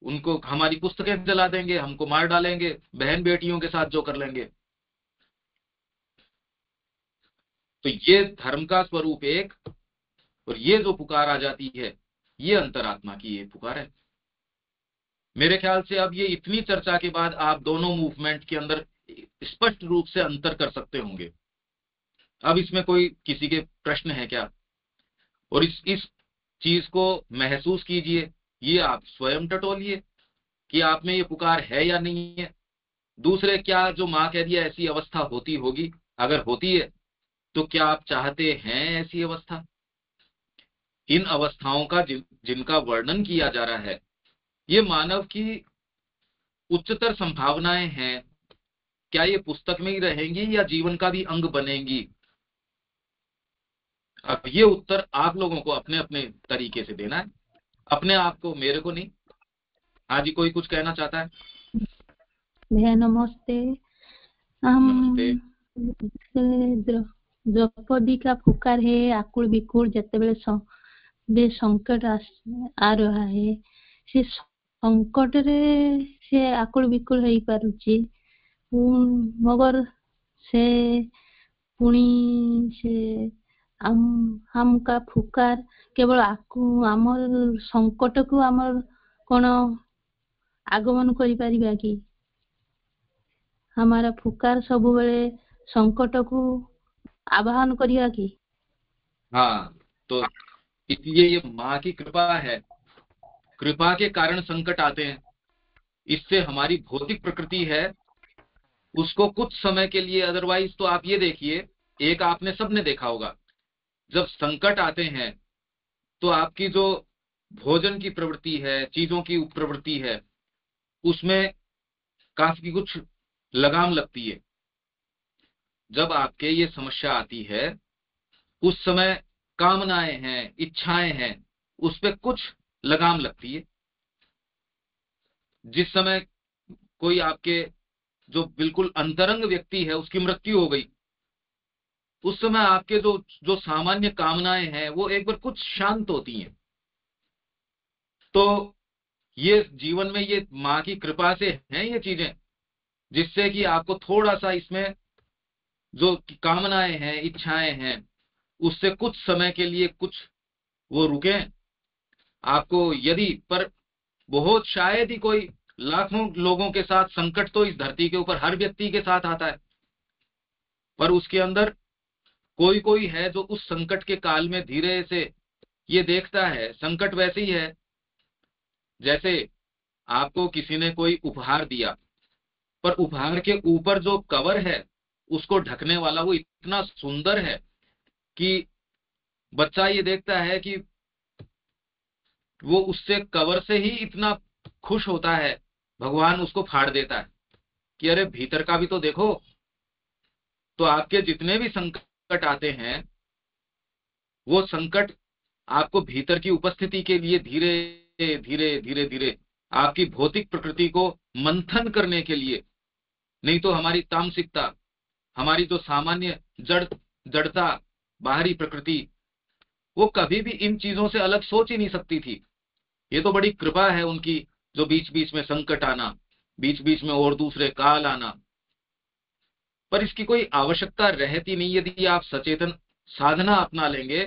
उनको हमारी पुस्तकें जला देंगे, हमको मार डालेंगे, बहन बेटियों के साथ जो कर लेंगे। तो ये धर्म का स्वरूप एक, और ये जो पुकार आ जाती है, ये अंतरात्मा की ये पुकार है। मेरे ख्याल से अब ये इतनी चर्चा के बाद आप दोनों मूवमेंट के अंदर स्पष्ट रूप से अंतर कर सकते होंगे। अब इसमें कोई किसी के प्रश्न है क्या? और इस चीज को महसूस कीजिए, ये आप स्वयं टटोलिए कि आप में ये पुकार है या नहीं है। दूसरे, क्या जो माँ कह दिया ऐसी अवस्था होती होगी? अगर होती है तो क्या आप चाहते हैं ऐसी अवस्था? इन अवस्थाओं का जिनका वर्णन किया जा रहा है, ये मानव की उच्चतर संभावनाएं हैं। क्या ये पुस्तक में ही रहेंगी या जीवन का भी अंग बनेंगी? अब ये उत्तर आप लोगों को अपने अपने तरीके से देना है, अपने आप को, मेरे को नहीं। हाँ जी, कोई कुछ कहना चाहता है? भैया नमस्ते। नमस्ते। द्रौपदी का पुकार है आकुल बिकुल जेतेबेले संकट आ रहा है, से संकट रे से आकुल बिकुल होई पारुची, मगर से पुणी से हम का फुकार केवल आमर संकट को आमर कौन आगमन करि परिबा कि? हमारा फुकार सब बेले संकट को आवाहन करिया कि? हाँ, तो इसलिए ये माँ की कृपा है। कृपा के कारण संकट आते हैं। इससे हमारी भौतिक प्रकृति है, उसको कुछ समय के लिए, अदरवाइज तो आप ये देखिए, एक आपने सबने देखा होगा, जब संकट आते हैं तो आपकी जो भोजन की प्रवृत्ति है, चीजों की प्रवृत्ति है, उसमें काफी कुछ लगाम लगती है। जब आपके ये समस्या आती है, उस समय कामनाएं हैं, इच्छाएं हैं, उस पर कुछ लगाम लगती है। जिस समय कोई आपके जो बिल्कुल अंतरंग व्यक्ति है, उसकी मृत्यु हो गई, उस समय आपके जो जो सामान्य कामनाएं हैं वो एक बार कुछ शांत होती हैं। तो ये जीवन में ये माँ की कृपा से हैं ये चीजें, जिससे कि आपको थोड़ा सा इसमें जो कामनाएं हैं, इच्छाएं हैं, उससे कुछ समय के लिए कुछ वो रुके आपको। यदि पर बहुत शायद ही कोई, लाखों लोगों के साथ संकट तो इस धरती के ऊपर हर व्यक्ति के साथ आता है, पर उसके अंदर कोई कोई है जो उस संकट के काल में धीरे से ये देखता है। संकट वैसे ही है जैसे आपको किसी ने कोई उपहार दिया, पर उपहार के ऊपर जो कवर है, उसको ढकने वाला वो इतना सुंदर है कि बच्चा ये देखता है कि वो उससे कवर से ही इतना खुश होता है, भगवान उसको फाड़ देता है कि अरे भीतर का भी तो देखो। तो आपके जितने भी संकट आते हैं, वो संकट आपको भीतर की उपस्थिति के लिए धीरे धीरे धीरे धीरे आपकी भौतिक प्रकृति को मंथन करने के लिए, नहीं तो हमारी तामसिकता, हमारी जो सामान्य जड़ता, बाहरी प्रकृति, वो कभी भी इन चीजों से अलग सोच ही नहीं सकती थी। ये तो बड़ी कृपा है उनकी, जो बीच बीच में संकट आना, बीच बीच में और दूसरे काल आना, पर इसकी कोई आवश्यकता रहती नहीं। यदि आप सचेतन साधना अपना लेंगे,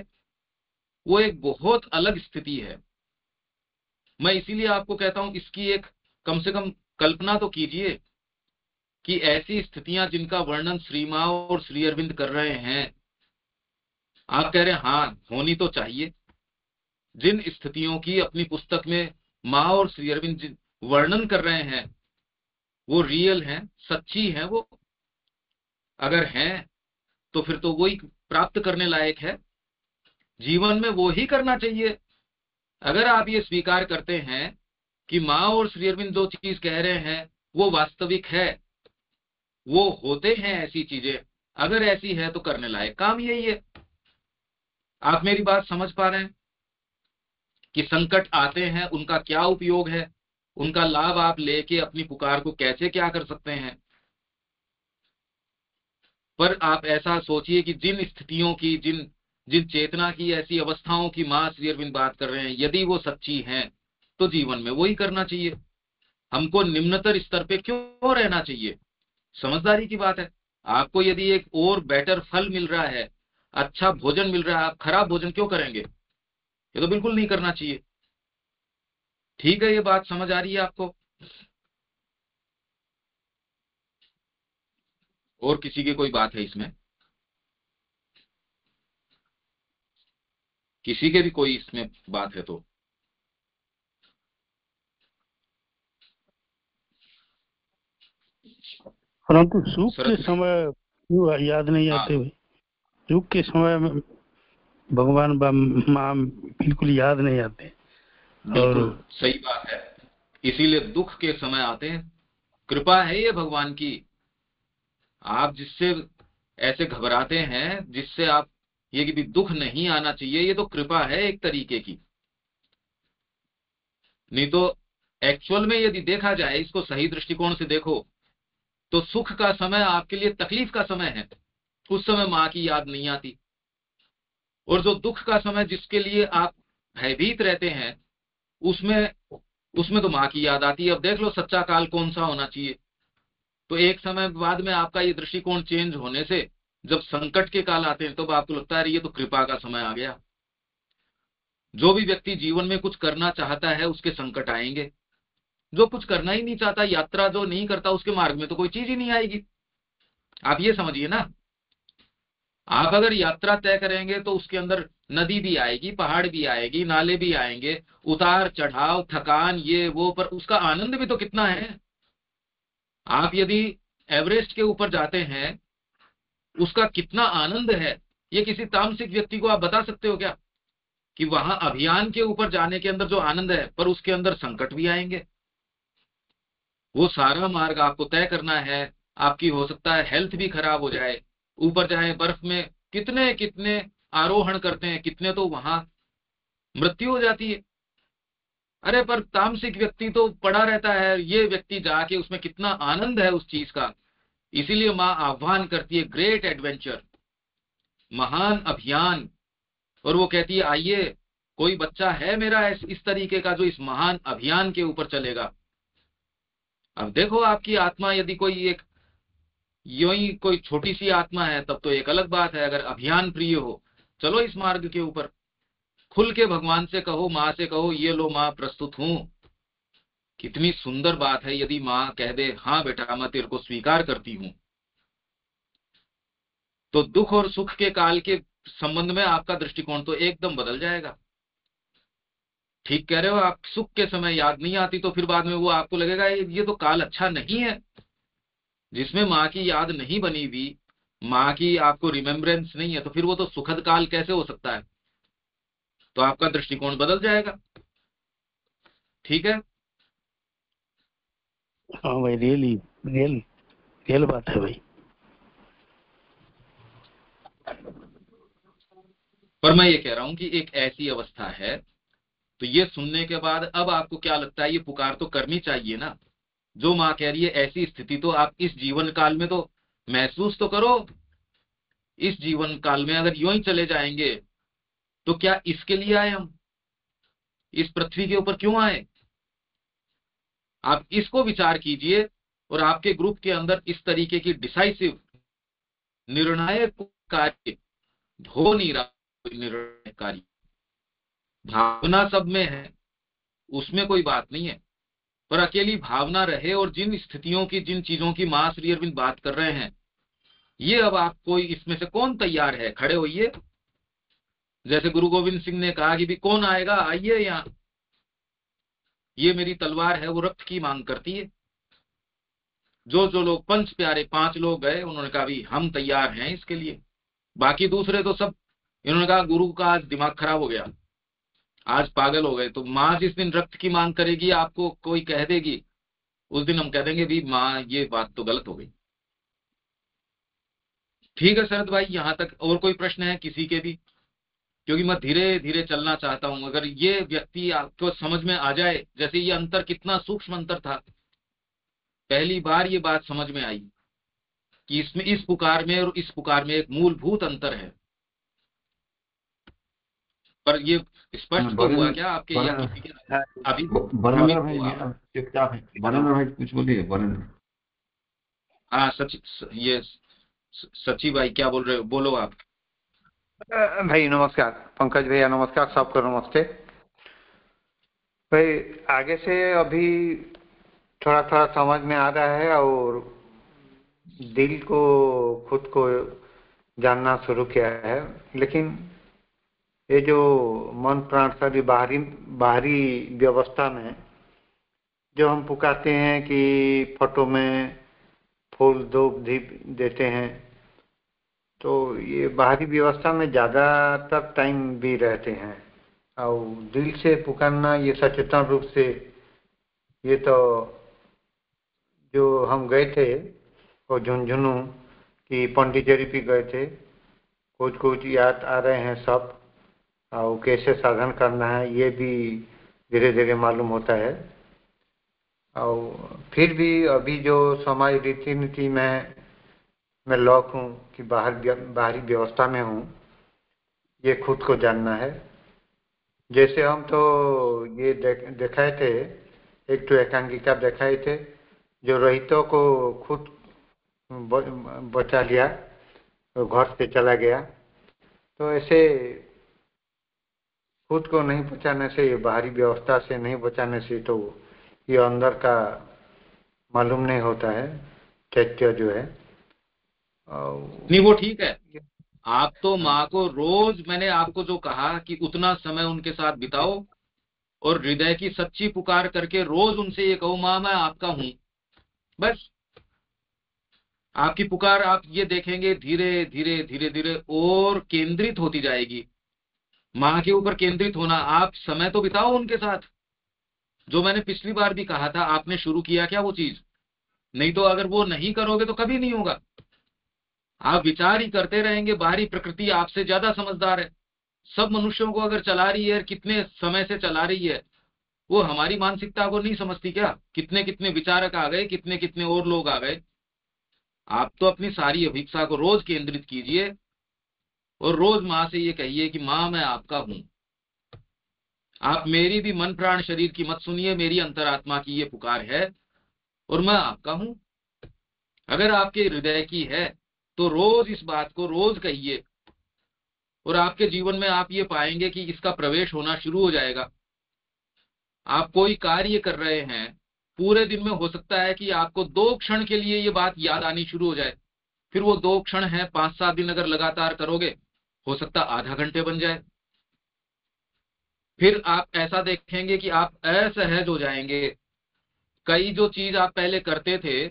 वो एक बहुत अलग स्थिति है। मैं इसीलिए आपको कहता हूं, इसकी एक कम से कम कल्पना तो कीजिए कि ऐसी स्थितियां जिनका वर्णन श्री मां और श्री अरविंद कर रहे हैं, आप कह रहे हैं हाँ होनी तो चाहिए। जिन स्थितियों की अपनी पुस्तक में मां और श्री अरविंद वर्णन कर रहे हैं, वो रियल हैं, सच्ची हैं। वो अगर हैं तो फिर तो वही प्राप्त करने लायक है। जीवन में वो ही करना चाहिए। अगर आप ये स्वीकार करते हैं कि मां और श्री अरविंद जो चीज कह रहे हैं वो वास्तविक है, वो होते हैं ऐसी चीजें, अगर ऐसी है तो करने लायक काम यही है। आप मेरी बात समझ पा रहे हैं कि संकट आते हैं, उनका क्या उपयोग है, उनका लाभ आप लेके अपनी पुकार को कैसे क्या कर सकते हैं। पर आप ऐसा सोचिए कि जिन स्थितियों की, जिन जिन चेतना की, ऐसी अवस्थाओं की मां श्री अरविंद बात कर रहे हैं, यदि वो सच्ची हैं तो जीवन में वही करना चाहिए। हमको निम्नतर स्तर पे क्यों रहना चाहिए? समझदारी की बात है। आपको यदि एक और बेटर फल मिल रहा है, अच्छा भोजन मिल रहा है, आप खराब भोजन क्यों करेंगे? ये तो बिल्कुल नहीं करना चाहिए। ठीक है, ये बात समझ आ रही है आपको? और किसी की कोई बात है इसमें? किसी के भी कोई इसमें बात है तो? परंतु सुख के शरद समय क्यों याद नहीं हाँ, आते भाई? सुख के समय में भगवान माँ बिल्कुल याद नहीं आते। और बिल्कुल सही बात है। इसीलिए दुख के समय आते हैं। कृपा है ये भगवान की। आप जिससे ऐसे घबराते हैं, जिससे आप ये कि भी दुख नहीं आना चाहिए, ये तो कृपा है एक तरीके की। नहीं तो एक्चुअल में यदि देखा जाए, इसको सही दृष्टिकोण से देखो, तो सुख का समय आपके लिए तकलीफ का समय है। उस समय माँ की याद नहीं आती। और जो दुख का समय जिसके लिए आप भयभीत रहते हैं, उसमें उसमें तो माँ की याद आती है। अब देख लो सच्चा काल कौन सा होना चाहिए। तो एक समय बाद में आपका ये दृष्टिकोण चेंज होने से, जब संकट के काल आते हैं, तब तो आपको लगता है ये तो कृपा का समय आ गया। जो भी व्यक्ति जीवन में कुछ करना चाहता है, उसके संकट आएंगे। जो कुछ करना ही नहीं चाहता, यात्रा जो नहीं करता, उसके मार्ग में तो कोई चीज ही नहीं आएगी। आप ये समझिए ना। आप अगर यात्रा तय करेंगे तो उसके अंदर नदी भी आएगी, पहाड़ भी आएगी, नाले भी आएंगे, उतार चढ़ाव, थकान, ये वो, पर उसका आनंद भी तो कितना है। आप यदि एवरेस्ट के ऊपर जाते हैं, उसका कितना आनंद है, ये किसी तामसिक व्यक्ति को आप बता सकते हो क्या? कि वहां अभियान के ऊपर जाने के अंदर जो आनंद है, पर उसके अंदर संकट भी आएंगे। वो सारा मार्ग आपको तय करना है। आपकी हो सकता है हेल्थ भी खराब हो जाए, ऊपर जाए बर्फ में, कितने कितने आरोहण करते हैं, कितने तो वहां मृत्यु हो जाती है। अरे पर तामसिक व्यक्ति तो पड़ा रहता है, ये व्यक्ति जाके उसमें कितना आनंद है उस चीज का। इसीलिए माँ आह्वान करती है, ग्रेट एडवेंचर, महान अभियान। और वो कहती है आइए, कोई बच्चा है मेरा इस तरीके का जो इस महान अभियान के ऊपर चलेगा। अब देखो आपकी आत्मा यदि कोई एक यूं ही कोई छोटी सी आत्मा है, तब तो एक अलग बात है। अगर अभियान प्रिय हो, चलो इस मार्ग के ऊपर, खुल के भगवान से कहो, माँ से कहो, ये लो माँ प्रस्तुत हूं। कितनी सुंदर बात है यदि माँ कह दे, हाँ बेटा मैं तेरे को स्वीकार करती हूं। तो दुख और सुख के काल के संबंध में आपका दृष्टिकोण तो एकदम बदल जाएगा। ठीक कह रहे हो आप। सुख के समय याद नहीं आती तो फिर बाद में वो आपको लगेगा ये तो काल अच्छा नहीं है। जिसमें माँ की याद नहीं बनी हुई, माँ की आपको रिमेम्बरेंस नहीं है, तो फिर वो तो सुखद काल कैसे हो सकता है? तो आपका दृष्टिकोण बदल जाएगा। ठीक है। हाँ भाई, रियली रियल रियल बात है भाई। पर मैं ये कह रहा हूं कि एक ऐसी अवस्था है, तो ये सुनने के बाद अब आपको क्या लगता है? ये पुकार तो करनी चाहिए ना। जो माँ कह रही है ऐसी स्थिति तो आप इस जीवन काल में तो महसूस तो करो। इस जीवन काल में अगर यूं ही चले जाएंगे, तो क्या इसके लिए आए हम? इस पृथ्वी के ऊपर क्यों आए? आप इसको विचार कीजिए और आपके ग्रुप के अंदर इस तरीके की डिसाइसिव निर्णायक कार्य हो नहीं रहा। निर्णायक कार्य भावना सब में है, उसमें कोई बात नहीं है, पर अकेली भावना रहे और जिन स्थितियों की, जिन चीजों की मां श्री अरविंद बात कर रहे हैं, ये अब आप कोई इसमें से कौन तैयार है? खड़े होइए। जैसे गुरु गोविंद सिंह ने कहा कि भी कौन आएगा, आइए यहाँ, ये मेरी तलवार है, वो रक्त की मांग करती है। जो लोग पंच प्यारे 5 लोग गए, उन्होंने कहा भी हम तैयार हैं इसके लिए। बाकी दूसरे तो सब, इन्होंने कहा गुरु का आज दिमाग खराब हो गया, आज पागल हो गए। तो माँ जिस दिन रक्त की मांग करेगी, आपको कोई कह देगी, उस दिन हम कह देंगे भी माँ ये बात तो गलत हो गई। ठीक है शरद भाई, यहाँ तक। और कोई प्रश्न है किसी के भी? क्योंकि मैं धीरे धीरे चलना चाहता हूं। अगर ये व्यक्ति आपको समझ में आ जाए, जैसे ये अंतर कितना सूक्ष्म अंतर था, पहली बार ये बात समझ में आई कि इसमें, इस पुकार में और इस पुकार में एक मूलभूत अंतर है। पर ये स्पष्ट तो हुआ क्या आपके या किसी के? अभी वरेंद्र भाई चुपचाप है। वरेंद्र भाई कुछ बोलिए। वरेंद्र, हाँ ये सची भाई क्या बोल रहे हो? बोलो आप। भाई नमस्कार, पंकज भैया नमस्कार, सबको नमस्ते भाई। आगे से अभी थोड़ा थोड़ा समझ में आ रहा है और दिल को, खुद को जानना शुरू किया है। लेकिन ये जो मन प्राण शरीर बाहरी व्यवस्था में जो हम पुकारते हैं कि फोटो में फूल धूप दीप देते हैं, तो ये बाहरी व्यवस्था में ज़्यादातर टाइम भी रहते हैं। और दिल से पुकारना, ये सचेतन रूप से, ये तो जो हम गए थे वो झुंझुनू की पंडिचेरी भी गए थे, कुछ याद आ रहे हैं सब, और कैसे साधन करना है ये भी धीरे धीरे मालूम होता है। और फिर भी अभी जो समाज रीति नीति में मैं लॉक हूँ कि बाहरी व्यवस्था में हूँ, ये खुद को जानना है। जैसे हम तो ये दिखाए थे, एक तो एकांकिका दिखाए थे जो रहितों को खुद बचा लिया, तो घर से चला गया। तो ऐसे खुद को नहीं बचाने से, ये बाहरी व्यवस्था से नहीं बचाने से, तो ये अंदर का मालूम नहीं होता है, चैत्य जो है। नहीं वो ठीक है। आप तो माँ को रोज, मैंने आपको जो कहा कि उतना समय उनके साथ बिताओ और हृदय की सच्ची पुकार करके रोज उनसे ये कहो, माँ मैं आपका हूं। बस आपकी पुकार, आप ये देखेंगे धीरे धीरे धीरे धीरे और केंद्रित होती जाएगी। माँ के ऊपर केंद्रित होना, आप समय तो बिताओ उनके साथ। जो मैंने पिछली बार भी कहा था, आपने शुरू किया क्या वो चीज? नहीं तो अगर वो नहीं करोगे तो कभी नहीं होगा। आप विचार ही करते रहेंगे। बाहरी प्रकृति आपसे ज्यादा समझदार है। सब मनुष्यों को अगर चला रही है, कितने समय से चला रही है, वो हमारी मानसिकता को नहीं समझती क्या? कितने कितने विचारक आ गए, कितने कितने और लोग आ गए। आप तो अपनी सारी अभिप्सा को रोज केंद्रित कीजिए और रोज माँ से ये कहिए कि माँ मैं आपका हूं। आप मेरी भी मन प्राण शरीर की मत सुनिए, मेरी अंतरात्मा की ये पुकार है और मैं आपका हूं। अगर आपके हृदय की है तो रोज इस बात को रोज कहिए और आपके जीवन में आप ये पाएंगे कि इसका प्रवेश होना शुरू हो जाएगा। आप कोई कार्य कर रहे हैं, पूरे दिन में हो सकता है कि आपको 2 क्षण के लिए ये बात याद आनी शुरू हो जाए। फिर वो 2 क्षण है, 5-7 दिन अगर लगातार करोगे, हो सकता आधा घंटे बन जाए। फिर आप ऐसा देखेंगे कि आप असहज हो जाएंगे। कई जो चीज आप पहले करते थे,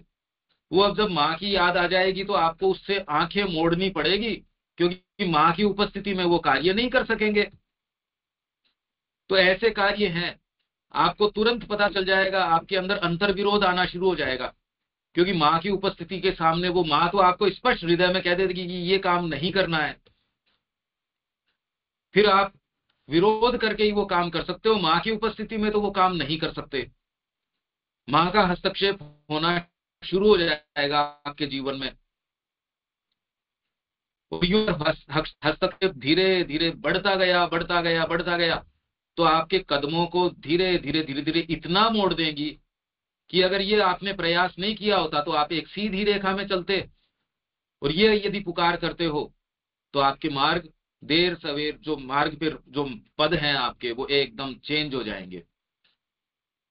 वो अब जब माँ की याद आ जाएगी तो आपको उससे आंखें मोड़नी पड़ेगी, क्योंकि माँ की उपस्थिति में वो कार्य नहीं कर सकेंगे। तो ऐसे कार्य हैं, आपको तुरंत पता चल जाएगा, आपके अंदर अंतर्विरोध आना शुरू हो जाएगा, क्योंकि माँ की उपस्थिति के सामने वो माँ तो आपको स्पष्ट हृदय में कह देगी कि ये काम नहीं करना है। फिर आप विरोध करके ही वो काम कर सकते हो। माँ की उपस्थिति में तो वो काम नहीं कर सकते। माँ का हस्तक्षेप होना शुरू हो जाएगा आपके जीवन में। हस्तक्षेप धीरे धीरे बढ़ता गया, बढ़ता गया, बढ़ता गया, तो आपके कदमों को धीरे धीरे धीरे धीरे इतना मोड़ देगी कि अगर ये आपने प्रयास नहीं किया होता तो आप एक सीधी रेखा में चलते, और ये यदि पुकार करते हो तो आपके मार्ग देर सवेर जो मार्ग पर जो पद हैं आपके वो एकदम चेंज हो जाएंगे।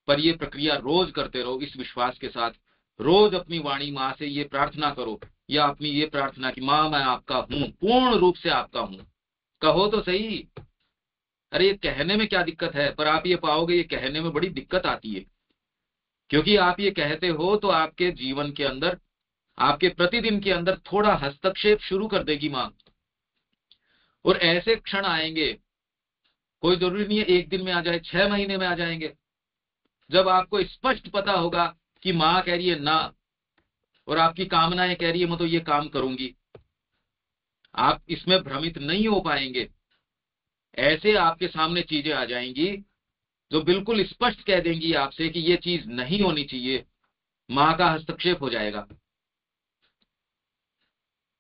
पर ये प्रक्रिया रोज करते रहो इस विश्वास के साथ। रोज अपनी वाणी माँ से ये प्रार्थना करो, या अपनी ये प्रार्थना कि माँ मैं आपका हूं, पूर्ण रूप से आपका हूं। कहो तो सही। अरे ये कहने में क्या दिक्कत है, पर आप ये पाओगे ये कहने में बड़ी दिक्कत आती है, क्योंकि आप ये कहते हो तो आपके जीवन के अंदर, आपके प्रतिदिन के अंदर थोड़ा हस्तक्षेप शुरू कर देगी माँ। और ऐसे क्षण आएंगे, कोई जरूरी नहीं है एक दिन में आ जाए, 6 महीने में आ जाएंगे, जब आपको स्पष्ट पता होगा कि माँ कह रही है ना, और आपकी कामनाएं कह रही है मैं तो ये काम करूंगी। आप इसमें भ्रमित नहीं हो पाएंगे। ऐसे आपके सामने चीजें आ जाएंगी जो बिल्कुल स्पष्ट कह देंगी आपसे कि ये चीज नहीं होनी चाहिए। माँ का हस्तक्षेप हो जाएगा।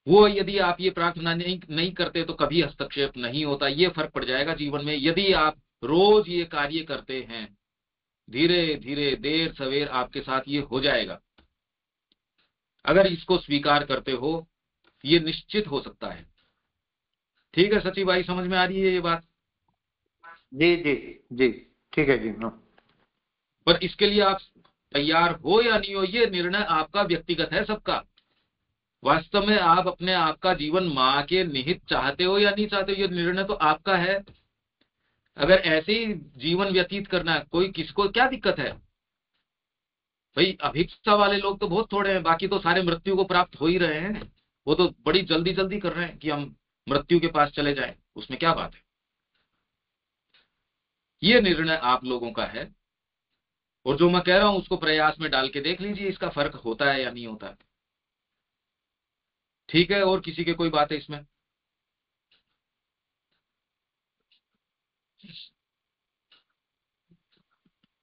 वो यदि आप ये प्रार्थना नहीं करते तो कभी हस्तक्षेप नहीं होता। ये फर्क पड़ जाएगा जीवन में। यदि आप रोज ये कार्य करते हैं, धीरे धीरे देर सवेर आपके साथ ये हो जाएगा। अगर इसको स्वीकार करते हो, ये निश्चित हो सकता है। ठीक है सचिव भाई, समझ में आ रही है ये बात? जी जी जी, ठीक है जी। हाँ, पर इसके लिए आप तैयार हो या नहीं हो, ये निर्णय आपका व्यक्तिगत है, सबका। वास्तव में आप अपने आप का जीवन माँ के निहित चाहते हो या नहीं चाहते हो, ये निर्णय तो आपका है। अगर ऐसे ही जीवन व्यतीत करना है, कोई किसको क्या दिक्कत है भाई? अभिप्सा वाले लोग तो बहुत थोड़े हैं, बाकी तो सारे मृत्यु को प्राप्त हो ही रहे हैं। वो तो बड़ी जल्दी जल्दी कर रहे हैं कि हम मृत्यु के पास चले जाएं। उसमें क्या बात है? ये निर्णय आप लोगों का है, और जो मैं कह रहा हूं उसको प्रयास में डाल के देख लीजिए, इसका फर्क होता है या नहीं होता है। ठीक है, और किसी के कोई बात है इसमें?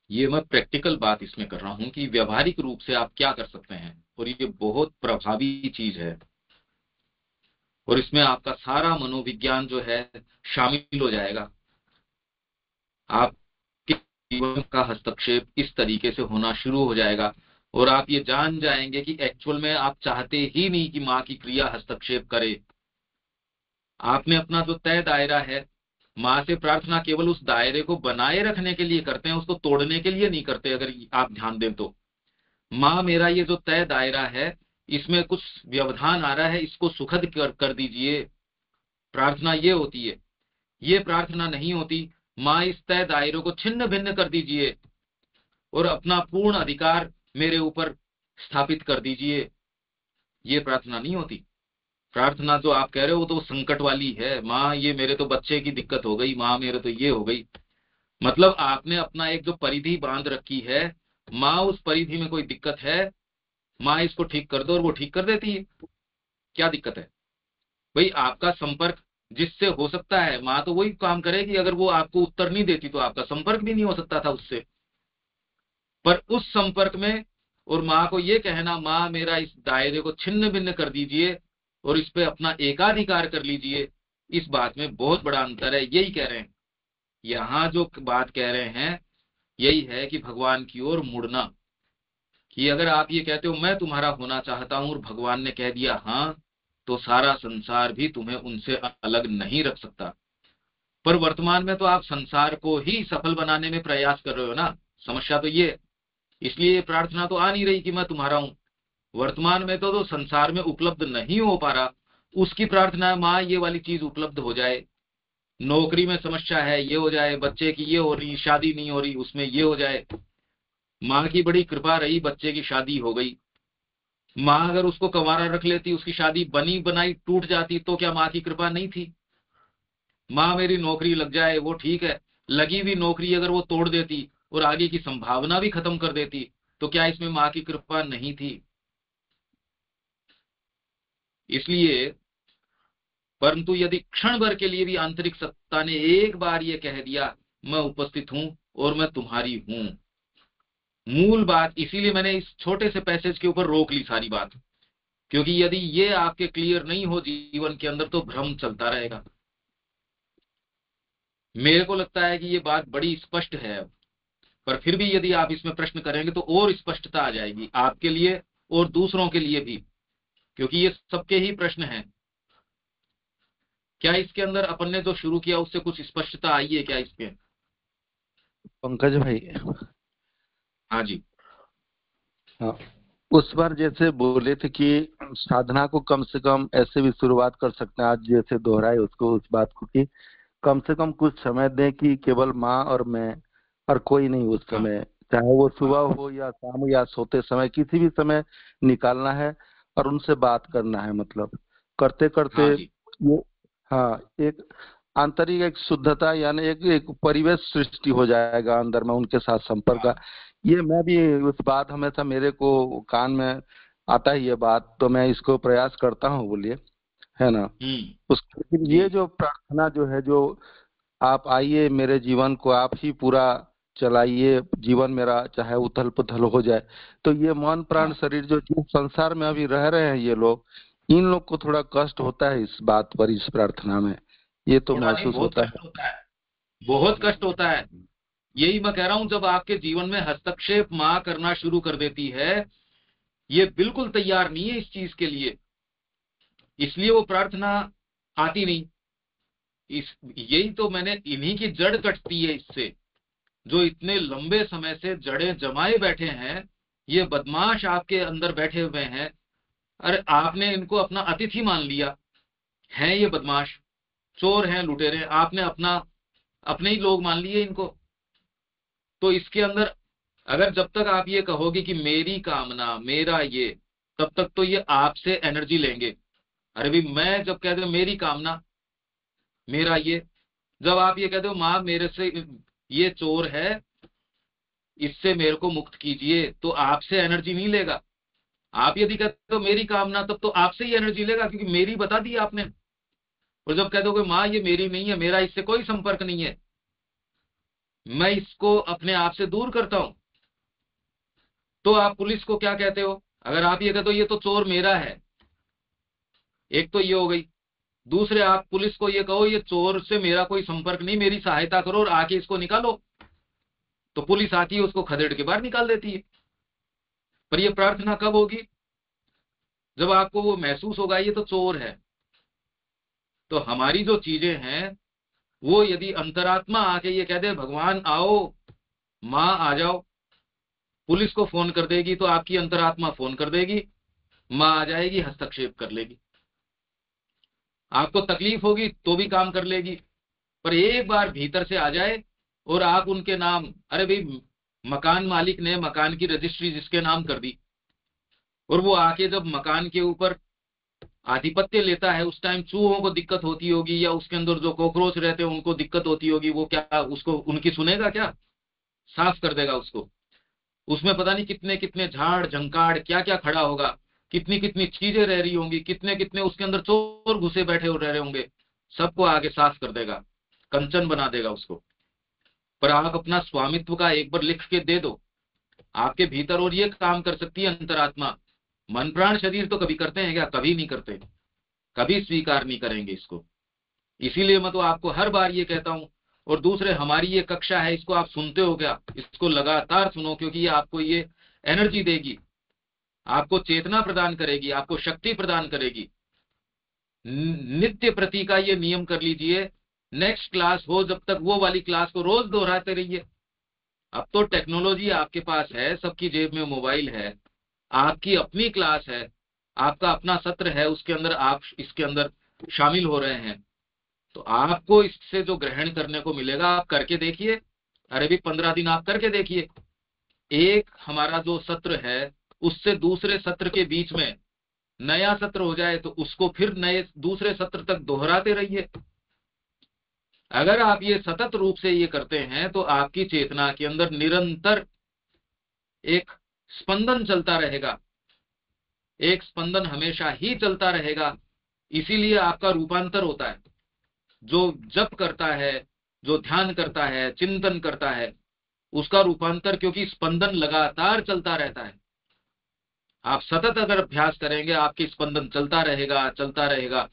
ये मैं प्रैक्टिकल बात इसमें कर रहा हूं कि व्यवहारिक रूप से आप क्या कर सकते हैं, और ये बहुत प्रभावी चीज है। और इसमें आपका सारा मनोविज्ञान जो है शामिल हो जाएगा। आपके जीवन का हस्तक्षेप इस तरीके से होना शुरू हो जाएगा, और आप ये जान जाएंगे कि एक्चुअल में आप चाहते ही नहीं कि माँ की क्रिया हस्तक्षेप करे। आपने अपना जो तय दायरा है, माँ से प्रार्थना केवल उस दायरे को बनाए रखने के लिए करते हैं, उसको तोड़ने के लिए नहीं करते। अगर आप ध्यान दें तो माँ मेरा ये जो तय दायरा है, इसमें कुछ व्यवधान आ रहा है, इसको सुखद कर दीजिए। प्रार्थना ये होती है। ये प्रार्थना नहीं होती माँ इस तय दायरे को छिन्न भिन्न कर दीजिए और अपना पूर्ण अधिकार मेरे ऊपर स्थापित कर दीजिए। ये प्रार्थना नहीं होती। प्रार्थना जो आप कह रहे हो वो तो संकट वाली है। माँ ये मेरे तो बच्चे की दिक्कत हो गई, माँ मेरे तो ये हो गई। मतलब आपने अपना एक जो परिधि बांध रखी है, माँ उस परिधि में कोई दिक्कत है, माँ इसको ठीक कर दो, और वो ठीक कर देती है। क्या दिक्कत है भाई? आपका संपर्क जिससे हो सकता है, माँ तो वही काम करेगी। अगर वो आपको उत्तर नहीं देती तो आपका संपर्क भी नहीं हो सकता था उससे। पर उस संपर्क में और माँ को ये कहना, माँ मेरा इस दायरे को छिन्न भिन्न कर दीजिए और इस पे अपना एकाधिकार कर लीजिए, इस बात में बहुत बड़ा अंतर है। यही कह रहे हैं यहाँ, जो बात कह रहे हैं यही है कि भगवान की ओर मुड़ना। कि अगर आप ये कहते हो मैं तुम्हारा होना चाहता हूं और भगवान ने कह दिया हाँ, तो सारा संसार भी तुम्हें उनसे अलग नहीं रख सकता। पर वर्तमान में तो आप संसार को ही सफल बनाने में प्रयास कर रहे हो ना। समस्या तो ये, इसलिए ये प्रार्थना तो आ नहीं रही कि मैं तुम्हारा हूं। वर्तमान में तो संसार में उपलब्ध नहीं हो पा रहा, उसकी प्रार्थना है माँ ये वाली चीज उपलब्ध हो जाए। नौकरी में समस्या है, ये हो जाए। बच्चे की ये हो रही, शादी नहीं हो रही, उसमें ये हो जाए। माँ की बड़ी कृपा रही, बच्चे की शादी हो गई। माँ अगर उसको कंवारा रख लेती, उसकी शादी बनी बनाई टूट जाती, तो क्या माँ की कृपा नहीं थी? माँ मेरी नौकरी लग जाए, वो ठीक है, लगी हुई नौकरी अगर वो तोड़ देती और आगे की संभावना भी खत्म कर देती, तो क्या इसमें माँ की कृपा नहीं थी? इसलिए, परंतु यदि क्षण भर के लिए भी आंतरिक सत्ता ने एक बार ये कह दिया मैं उपस्थित हूं और मैं तुम्हारी हूं, मूल बात, इसीलिए मैंने इस छोटे से पैसेज के ऊपर रोक ली सारी बात, क्योंकि यदि ये आपके क्लियर नहीं हो जीवन के अंदर तो भ्रम चलता रहेगा। मेरे को लगता है कि ये बात बड़ी स्पष्ट है अब। पर फिर भी यदि आप इसमें प्रश्न करेंगे तो और स्पष्टता आ जाएगी आपके लिए और दूसरों के लिए भी, क्योंकि ये सबके ही प्रश्न हैं। क्या इसके अंदर अपन ने जो शुरू किया उससे कुछ स्पष्टता आई है क्या इसके? पंकज भाई, हाँ जी। हाँ, उस बार जैसे बोले थे कि साधना को कम से कम ऐसे भी शुरुआत कर सकते हैं, आज जैसे दोहराए उसको, उस बात को कि कम से कम कुछ समय दें कि केवल माँ और मैं और कोई नहीं उस हाँ समय, चाहे वो सुबह हो या शाम या सोते समय, किसी भी समय निकालना है और उनसे बात करना है। मतलब करते करते हाँ जी। ये, हाँ, एक आंतरिक एक शुद्धता यानी एक परिवेश सृष्टि हो जाएगा अंदर में उनके साथ संपर्क का। ये मैं भी उस बात हमेशा मेरे को कान में आता है ये बात, तो मैं इसको प्रयास करता हूँ, बोलिए, है ना। लेकिन जी। ये जो प्रार्थना जो है, जो आप आइए मेरे जीवन को आप ही पूरा चलाइए, जीवन मेरा चाहे उथल पुथल हो जाए, तो ये मन प्राण शरीर जो जिस संसार में अभी रह रहे हैं ये लोग, इन लोग को थोड़ा कष्ट होता है इस बात पर, इस प्रार्थना में, ये तो थोड़ा नहीं, महसूस बहुत होता कष्ट होता है, बहुत कष्ट होता है। यही मैं कह रहा हूं, जब आपके जीवन में हस्तक्षेप माँ करना शुरू कर देती है, ये बिल्कुल तैयार नहीं है इस चीज के लिए, इसलिए वो प्रार्थना आती नहीं। इस यही तो मैंने, इन्हीं की जड़ कटती है इससे, जो इतने लंबे समय से जड़ें जमाए बैठे हैं, ये बदमाश आपके अंदर बैठे हुए हैं। अरे आपने इनको अपना अतिथि मान लिया, हैं ये बदमाश, चोर हैं, लुटेरे, आपने अपना अपने ही लोग मान लिए इनको। तो इसके अंदर अगर जब तक आप ये कहोगे कि मेरी कामना मेरा ये, तब तक तो ये आपसे एनर्जी लेंगे। अरे भाई, मैं जब कहते हो मेरी कामना मेरा ये, जब आप ये कहते हो माँ मेरे से ये चोर है, इससे मेरे को मुक्त कीजिए, तो आपसे एनर्जी नहीं लेगा। आप यदि कहते हो मेरी कामना, तब तो आपसे ही एनर्जी लेगा, क्योंकि मेरी बता दी आपने। और जब कह दोगे माँ ये मेरी नहीं है, मेरा इससे कोई संपर्क नहीं है, मैं इसको अपने आप से दूर करता हूं, तो आप पुलिस को क्या कहते हो? अगर आप ये कहते हो ये तो चोर मेरा है, एक तो ये हो गई। दूसरे, आप पुलिस को ये कहो ये चोर से मेरा कोई संपर्क नहीं, मेरी सहायता करो और आके इसको निकालो, तो पुलिस आती है, उसको खदेड़ के बाहर निकाल देती है। पर ये प्रार्थना कब होगी? जब आपको वो महसूस होगा ये तो चोर है। तो हमारी जो चीजें हैं, वो यदि अंतरात्मा आके ये कह दे भगवान आओ, माँ आ जाओ, पुलिस को फोन कर देगी तो आपकी अंतरात्मा फोन कर देगी, माँ आ जाएगी, हस्तक्षेप कर लेगी। आपको तकलीफ होगी तो भी काम कर लेगी। पर एक बार भीतर से आ जाए और आप उनके नाम, अरे भाई मकान मालिक ने मकान की रजिस्ट्री जिसके नाम कर दी, और वो आके जब मकान के ऊपर आधिपत्य लेता है, उस टाइम चूहों को दिक्कत होती होगी, या उसके अंदर जो कॉकरोच रहते हैं उनको दिक्कत होती होगी, वो क्या उसको उनकी सुनेगा? क्या साफ कर देगा उसको? उसमें पता नहीं कितने कितने झाड़ झंकाड़ क्या क्या खड़ा होगा, कितनी कितनी चीजें रह रही होंगी, कितने कितने उसके अंदर चोर घुसे बैठे हो रह रहे होंगे, सबको आगे साफ कर देगा, कंचन बना देगा उसको। पर आप अपना स्वामित्व का एक बार लिख के दे दो आपके भीतर, और ये काम कर सकती है अंतरात्मा। मन प्राण शरीर तो कभी करते हैं क्या? कभी नहीं करते, कभी स्वीकार नहीं करेंगे इसको। इसीलिए मैं तो आपको हर बार ये कहता हूं। और दूसरे, हमारी ये कक्षा है, इसको आप सुनते हो क्या? इसको लगातार सुनो, क्योंकि ये आपको ये एनर्जी देगी, आपको चेतना प्रदान करेगी, आपको शक्ति प्रदान करेगी। नित्य प्रति का ये नियम कर लीजिए, नेक्स्ट क्लास हो जब तक वो वाली क्लास को रोज दोहराते रहिए। अब तो टेक्नोलॉजी आपके पास है, सबकी जेब में मोबाइल है, आपकी अपनी क्लास है, आपका अपना सत्र है, उसके अंदर आप इसके अंदर शामिल हो रहे हैं, तो आपको इससे जो ग्रहण करने को मिलेगा आप करके देखिए। अरे भी 15 दिन आप करके देखिए, एक हमारा जो सत्र है उससे दूसरे सत्र के बीच में नया सत्र हो जाए, तो उसको फिर नए दूसरे सत्र तक दोहराते रहिए। अगर आप ये सतत रूप से ये करते हैं, तो आपकी चेतना के अंदर निरंतर एक स्पंदन चलता रहेगा, एक स्पंदन हमेशा ही चलता रहेगा। इसीलिए आपका रूपांतर होता है। जो जप करता है, जो ध्यान करता है, चिंतन करता है, उसका रूपांतर, क्योंकि स्पंदन लगातार चलता रहता है। आप सतत अगर अभ्यास करेंगे, आपकी स्पंदन चलता रहेगा, चलता रहेगा।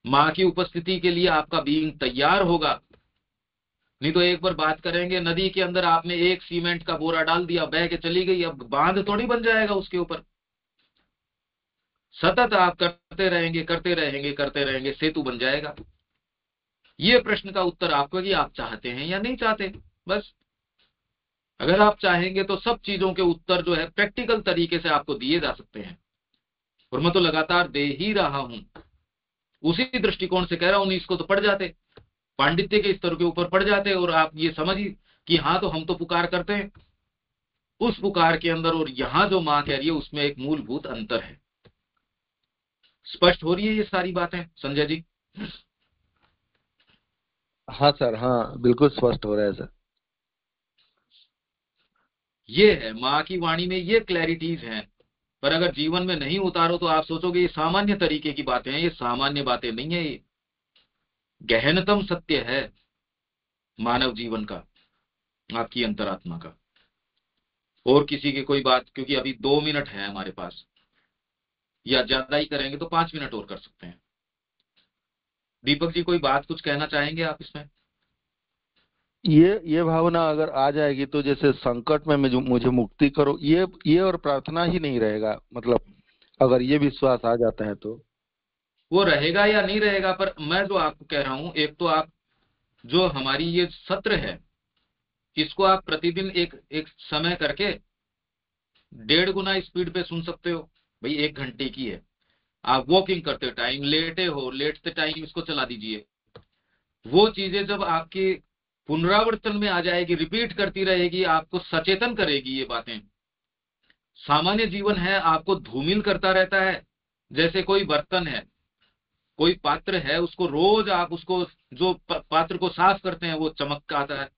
माँ की उपस्थिति के लिए आपका बीइंग तैयार होगा। नहीं तो एक बार बात करेंगे, नदी के अंदर आपने एक सीमेंट का बोरा डाल दिया, बह के चली गई, अब बांध थोड़ी बन जाएगा उसके ऊपर। सतत आप करते रहेंगे करते रहेंगे करते रहेंगे, सेतु बन जाएगा। ये प्रश्न का उत्तर आपको कि आप चाहते हैं या नहीं चाहते, बस। अगर आप चाहेंगे तो सब चीजों के उत्तर जो है प्रैक्टिकल तरीके से आपको दिए जा सकते हैं, और मैं तो लगातार दे ही रहा हूं। उसी दृष्टिकोण से कह रहा हूं, इसको तो पढ़ जाते, पांडित्य के स्तर के ऊपर पढ़ जाते, और आप ये समझिए कि हाँ तो हम तो पुकार करते हैं। उस पुकार के अंदर और यहां जो मां कह रही है उसमें एक मूलभूत अंतर है। स्पष्ट हो रही है ये सारी बातें संजय जी? हाँ सर, हाँ बिल्कुल स्पष्ट हो रहा है सर। ये है मां की वाणी में, ये क्लैरिटीज हैं। पर अगर जीवन में नहीं उतारो तो आप सोचोगे ये सामान्य तरीके की बातें हैं। ये सामान्य बातें नहीं है, ये गहनतम सत्य है मानव जीवन का, आपकी अंतरात्मा का। और किसी की कोई बात, क्योंकि अभी 2 मिनट है हमारे पास, या ज्यादा ही करेंगे तो 5 मिनट और कर सकते हैं। दीपक जी कोई बात कुछ कहना चाहेंगे आप इसमें? ये भावना अगर आ जाएगी तो जैसे संकट में मुझे मुक्ति करो, ये और प्रार्थना ही नहीं रहेगा। मतलब अगर ये विश्वास आ जाता है तो वो रहेगा या नहीं रहेगा, पर मैं जो आपको कह रहा हूं, एक तो आप जो हमारी ये सत्र है इसको आप प्रतिदिन एक एक समय करके 1.5 गुना स्पीड पे सुन सकते हो। भाई 1 घंटे की है, आप वॉकिंग करते टाइम, लेटे हो, लेटते टाइम इसको चला दीजिए। वो चीजें जब आपके पुनरावर्तन में आ जाएगी, रिपीट करती रहेगी, आपको सचेतन करेगी ये बातें। सामान्य जीवन है, आपको धूमिल करता रहता है। जैसे कोई बर्तन है, कोई पात्र है, उसको रोज आप उसको जो पात्र को साफ करते हैं वो चमक आता है।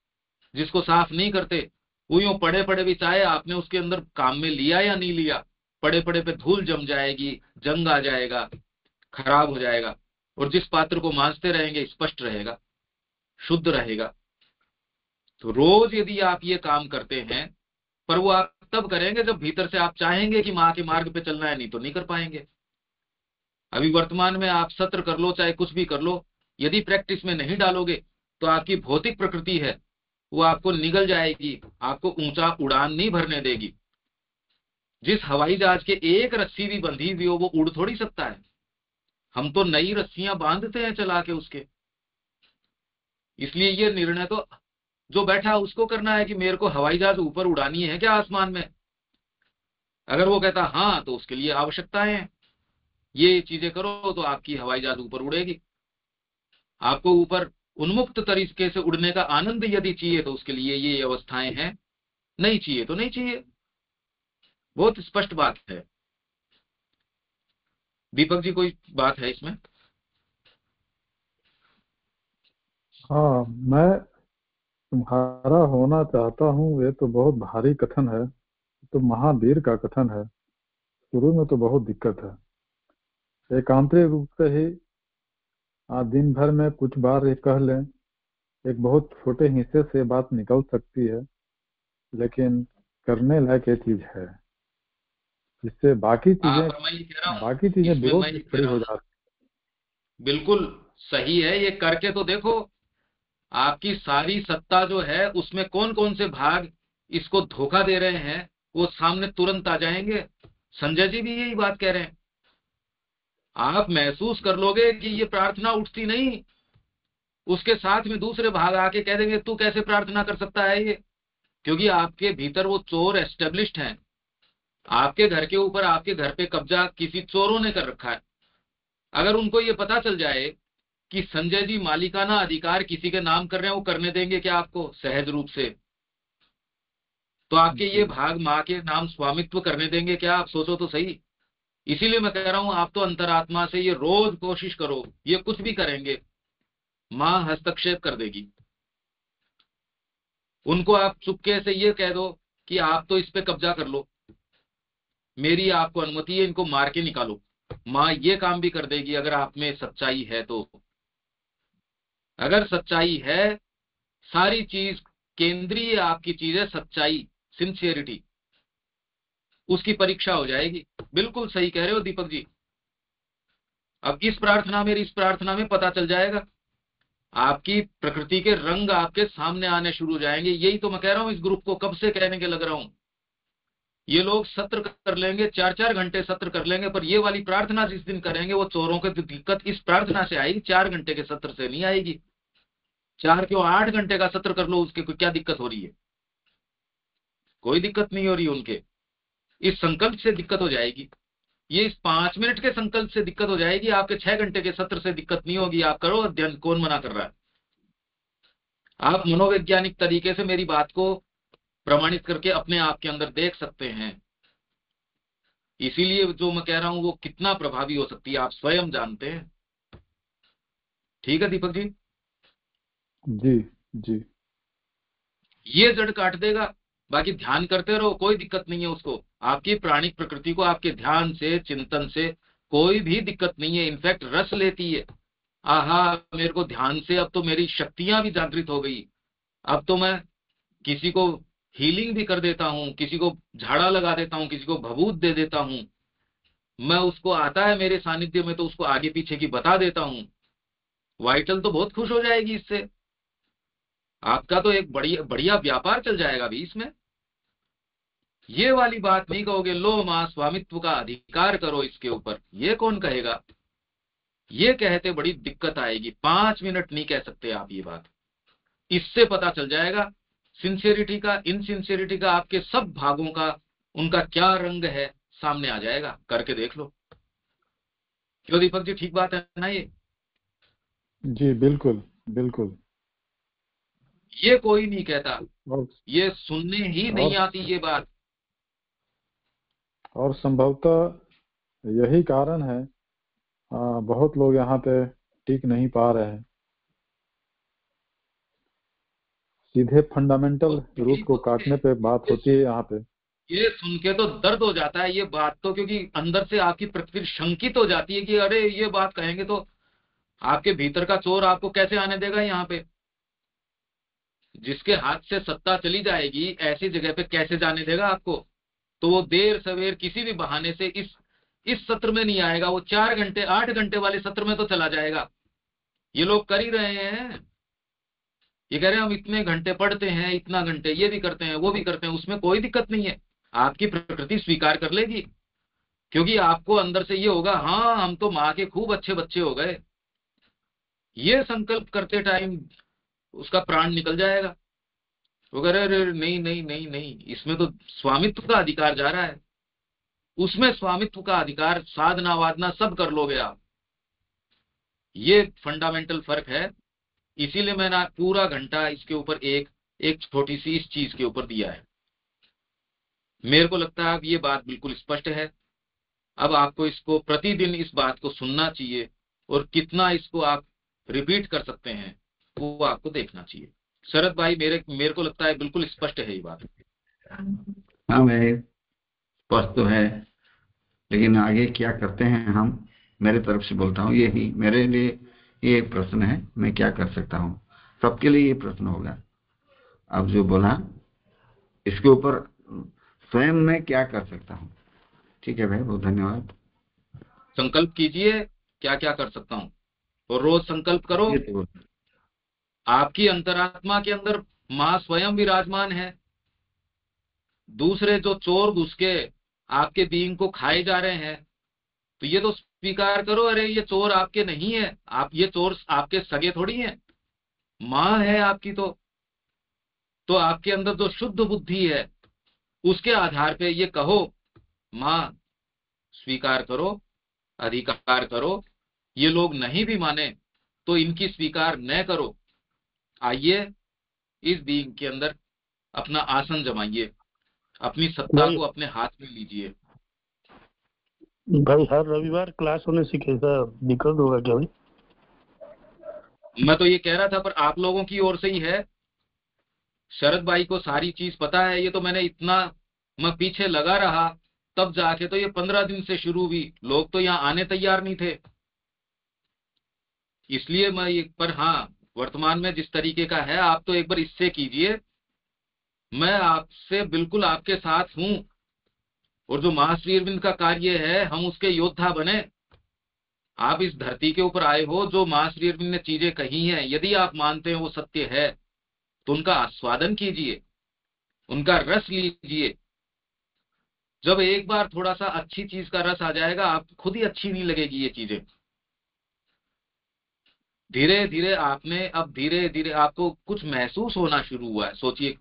जिसको साफ नहीं करते वो यूं पड़े पड़े भी, चाहे आपने उसके अंदर काम में लिया या नहीं लिया, पड़े पड़े पे धूल जम जाएगी, जंग आ जाएगा, खराब हो जाएगा। और जिस पात्र को मांजते रहेंगे स्पष्ट रहेगा, शुद्ध रहेगा। तो रोज यदि आप ये काम करते हैं, पर वो आप तब करेंगे जब भीतर से आप चाहेंगे कि मां के मार्ग पे चलना है, नहीं तो नहीं कर पाएंगे। अभी वर्तमान में आप सत्र कर लो चाहे कुछ भी कर लो, यदि प्रैक्टिस में नहीं डालोगे तो आपकी भौतिक प्रकृति है वो आपको निगल जाएगी, आपको ऊंचा उड़ान नहीं भरने देगी। जिस हवाई जहाज के एक रस्सी भी बंधी हुई हो वो उड़ थोड़ी सकता है। हम तो नई रस्सियां बांधते हैं चला के उसके। इसलिए ये निर्णय तो जो बैठा उसको करना है कि मेरे को हवाई जहाज ऊपर उड़ानी है क्या आसमान में। अगर वो कहता हाँ तो उसके लिए आवश्यकताएं हैं, ये चीजें करो तो आपकी हवाई जहाज ऊपर उड़ेगी। आपको ऊपर उन्मुक्त तरीके से उड़ने का आनंद यदि चाहिए तो उसके लिए ये अवस्थाएं हैं, नहीं चाहिए तो नहीं चाहिए। बहुत स्पष्ट बात है। दीपक जी कोई बात है इसमें? हाँ, मैं तुम्हारा होना चाहता हूँ, ये तो बहुत भारी कथन है, तो महावीर का कथन है। शुरू में तो बहुत दिक्कत है, एकांतरिक रूप से ही दिन भर में कुछ बार ये कह लें, एक बहुत छोटे हिस्से से बात निकल सकती है, लेकिन करने लायक ये चीज है, जिससे पर मैं ये कह रहा हूं, बाकी चीजें इसमें मैं विरोध ये में कह खड़ी रहा हो हूं, जाती बिल्कुल सही है, ये करके तो देखो। आपकी सारी सत्ता जो है उसमें कौन कौन से भाग इसको धोखा दे रहे हैं वो सामने तुरंत आ जाएंगे। संजय जी भी यही बात कह रहे हैं। आप महसूस कर लोगे कि ये प्रार्थना उठती नहीं, उसके साथ में दूसरे भाग आके कह देंगे तू कैसे प्रार्थना कर सकता है ये। क्योंकि आपके भीतर वो चोर एस्टेब्लिश्ड हैं। आपके घर के ऊपर, आपके घर पे कब्जा किसी चोरों ने कर रखा है। अगर उनको ये पता चल जाए कि संजय जी मालिकाना अधिकार किसी के नाम कर रहे हैं, वो करने देंगे क्या आपको सहज रूप से? तो आपके ये है। भाग माँ के नाम स्वामित्व करने देंगे क्या? आप सोचो तो सही। इसीलिए मैं कह रहा हूं, आप तो अंतरात्मा से ये रोज कोशिश करो, ये कुछ भी करेंगे माँ हस्तक्षेप कर देगी। उनको आप चुपके से ये कह दो कि आप तो इस पे कब्जा कर लो, मेरी आपको अनुमति है, इनको मार के निकालो। माँ ये काम भी कर देगी अगर आप में सच्चाई है तो। अगर सच्चाई है, सारी चीज केंद्रीय आपकी चीज है सच्चाई, सिंसियरिटी, उसकी परीक्षा हो जाएगी। बिल्कुल सही कह रहे हो दीपक जी। अब इस प्रार्थना में पता चल जाएगा आपकी प्रकृति के रंग आपके सामने आने शुरू हो जाएंगे। यही तो मैं कह रहा हूं, इस ग्रुप को कब से कहने के लग रहा हूं। ये लोग सत्र कर लेंगे, 4-4 घंटे सत्र कर लेंगे, पर ये वाली प्रार्थना जिस दिन करेंगे वो चोरों की दिक्कत इस प्रार्थना से आएगी, 4 घंटे के सत्र से नहीं आएगी। 4 क्यों 8 घंटे का सत्र कर लो, उसके क्या दिक्कत हो रही है? कोई दिक्कत नहीं हो रही उनके। इस संकल्प से दिक्कत हो जाएगी, ये इस 5 मिनट के संकल्प से दिक्कत हो जाएगी। आपके 6 घंटे के सत्र से दिक्कत नहीं होगी। आप करो अध्ययन, कौन मना कर रहा है? आप मनोवैज्ञानिक तरीके से मेरी बात को प्रमाणित करके अपने आप के अंदर देख सकते हैं। इसीलिए जो मैं कह रहा हूं वो कितना प्रभावी हो सकती है आप स्वयं जानते हैं। ठीक है दीपक जी? जी जी। ये जड़ काट देगा, बाकी ध्यान करते रहो, कोई दिक्कत नहीं है उसको। आपकी प्राणिक प्रकृति को आपके ध्यान से, चिंतन से कोई भी दिक्कत नहीं है। इनफैक्ट रस लेती है, आहा मेरे को ध्यान से अब तो मेरी शक्तियां भी जागृत हो गई। अब तो मैं किसी को हीलिंग भी कर देता हूं, किसी को झाड़ा लगा देता हूं, किसी को भभूत दे देता हूं। मैं उसको आता है मेरे सानिध्य में तो उसको आगे पीछे की बता देता हूं। वाइटल तो बहुत खुश हो जाएगी इससे। आपका तो एक बढ़िया बढ़िया व्यापार चल जाएगा भी इसमें। ये वाली बात नहीं कहोगे, लो मां स्वामित्व का अधिकार करो इसके ऊपर, ये कौन कहेगा? ये कहते बड़ी दिक्कत आएगी। 5 मिनट नहीं कह सकते आप ये बात। इससे पता चल जाएगा सिंसियरिटी का, इनसिंसियरिटी का, आपके सब भागों का उनका क्या रंग है सामने आ जाएगा। करके देख लो। क्यों दीपक जी, ठीक बात है ना ये? जी बिल्कुल बिल्कुल। ये कोई नहीं कहता, और ये सुनने ही नहीं आती ये बात। और संभवतः यही कारण है बहुत लोग यहाँ पे टिक नहीं पा रहे हैं। सीधे फंडामेंटल रूट को काटने पे बात होती है यहाँ पे। ये सुन के तो दर्द हो जाता है ये बात तो, क्योंकि अंदर से आपकी प्रकृति शंकित हो जाती है कि अरे ये बात कहेंगे तो आपके भीतर का चोर आपको कैसे आने देगा यहाँ पे? जिसके हाथ से सत्ता चली जाएगी ऐसी जगह पे कैसे जाने देगा आपको? तो वो देर सवेर किसी भी बहाने से इस सत्र में नहीं आएगा, वो 4 घंटे 8 घंटे वाले सत्र में तो चला जाएगा। ये लोग कर ही रहे हैं। ये कह रहे हैं हम इतने घंटे पढ़ते हैं, इतना घंटे ये भी करते हैं वो भी करते हैं, उसमें कोई दिक्कत नहीं है। आपकी प्रकृति स्वीकार कर लेगी, क्योंकि आपको अंदर से ये होगा, हाँ हम तो माँ के खूब अच्छे बच्चे हो गए। ये संकल्प करते टाइम उसका प्राण निकल जाएगा। वो कह रहे अरे नहीं नहीं नहीं नहीं, इसमें तो स्वामित्व का अधिकार जा रहा है। उसमें स्वामित्व का अधिकार, साधना वादना सब कर लोगे आप। ये फंडामेंटल फर्क है। इसीलिए मैंने पूरा घंटा इसके ऊपर एक छोटी सी इस चीज के ऊपर दिया है। मेरे को लगता है अब ये बात बिल्कुल स्पष्ट है। अब आपको इसको प्रतिदिन इस बात को सुनना चाहिए, और कितना इसको आप रिपीट कर सकते हैं वो आपको देखना चाहिए। शरद भाई, मेरे को लगता है बिल्कुल स्पष्ट है ये बात। हाँ भाई, स्पष्ट तो है, लेकिन आगे क्या करते हैं हम? मेरे तरफ से बोलता हूँ, यही मेरे लिए ये प्रश्न है, मैं क्या कर सकता हूँ? सबके लिए ये प्रश्न होगा। अब जो बोला इसके ऊपर स्वयं मैं क्या कर सकता हूँ? ठीक है भाई, बहुत धन्यवाद। संकल्प कीजिए क्या क्या कर सकता हूँ, और रोज संकल्प करो। ये तो आपकी अंतरात्मा के अंदर माँ स्वयं विराजमान है। दूसरे जो चोर घुस के आपके बीइंग को खाए जा रहे हैं, तो ये तो स्वीकार करो, अरे ये चोर आपके नहीं है, आप ये चोर आपके सगे थोड़ी हैं, माँ है आपकी। तो आपके अंदर जो शुद्ध बुद्धि है उसके आधार पे ये कहो, माँ स्वीकार करो, अधिकार करो। ये लोग नहीं भी माने तो इनकी स्वीकार न करो। आइए इस बीइंग के अंदर अपना आसन जमाइए, अपनी सत्ता भाई को अपने हाथ में लीजिए। भाई हर रविवार क्लास होने से कैसा दिक्कत होगा क्या भाई? मैं तो ये कह रहा था, पर आप लोगों की ओर से ही है। शरद भाई को सारी चीज पता है। ये तो मैं पीछे लगा रहा, तब जाके तो ये 15 दिन से शुरू हुई। लोग तो यहाँ आने तैयार नहीं थे, इसलिए मैं पर हाँ, वर्तमान में जिस तरीके का है आप तो एक बार इससे कीजिए। मैं आपसे बिल्कुल आपके साथ हूं, और जो महाश्री अरविंद का कार्य है हम उसके योद्धा बने। आप इस धरती के ऊपर आए हो, जो मां श्री अरविंद ने चीजें कही हैं, यदि आप मानते हैं वो सत्य है तो उनका आस्वादन कीजिए, उनका रस लीजिए। जब एक बार थोड़ा सा अच्छी चीज का रस आ जाएगा, आप खुद ही अच्छी नहीं लगेगी ये चीजें। धीरे धीरे अब धीरे धीरे आपको कुछ महसूस होना शुरू हुआ है। सोचिए,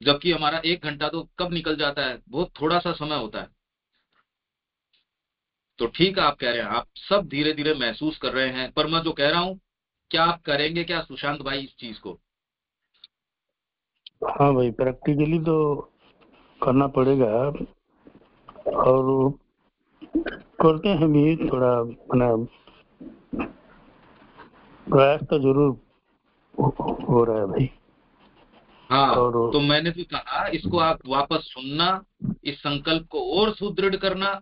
जबकि हमारा 1 घंटा तो कब निकल जाता है, बहुत थोड़ा सा समय होता है। तो ठीक है, आप कह रहे हैं, आप सब धीरे धीरे महसूस कर रहे हैं, पर मैं जो कह रहा हूं, क्या आप करेंगे क्या सुशांत भाई इस चीज को? हाँ भाई, प्रैक्टिकली तो करना पड़ेगा, और करते हैं भी थोड़ा, प्रयास तो जरूर हो रहा है भाई। हाँ, और तो मैंने भी कहा, इसको आप वापस सुनना, इस संकल्प को और सुदृढ़ करना,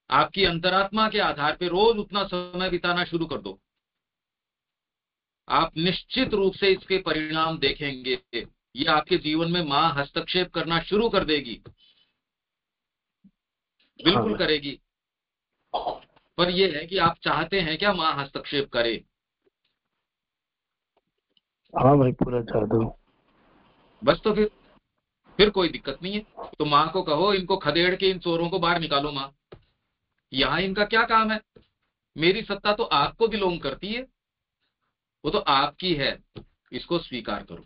आपकी अंतरात्मा के आधार पे रोज उतना समय बिताना शुरू कर दो। आप निश्चित रूप से इसके परिणाम देखेंगे। ये आपके जीवन में मां हस्तक्षेप करना शुरू कर देगी, बिल्कुल हाँ करेगी। पर यह है कि आप चाहते हैं क्या मां हस्तक्षेप करे? हाँ भाई, पूरा चाहता हूँ। बस, तो फिर कोई दिक्कत नहीं है। तो मां को कहो, इनको खदेड़ के इन चोरों को बाहर निकालो मां, यहाँ इनका क्या काम है? मेरी सत्ता तो आपको बिलोंग करती है, वो तो आपकी है, इसको स्वीकार करो।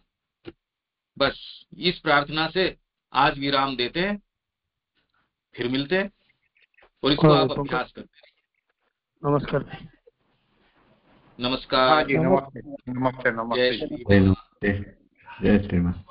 बस इस प्रार्थना से आज विराम देते हैं, फिर मिलते हैं, और इसको हाँ आप भाई, अभ्यास करते हैं। नमस्कार भाई। हाँ नमस्कार। जी, नमस्ते नमस्ते जय नमस्ते जी। श्री नमस्ते। जय श्रीमान।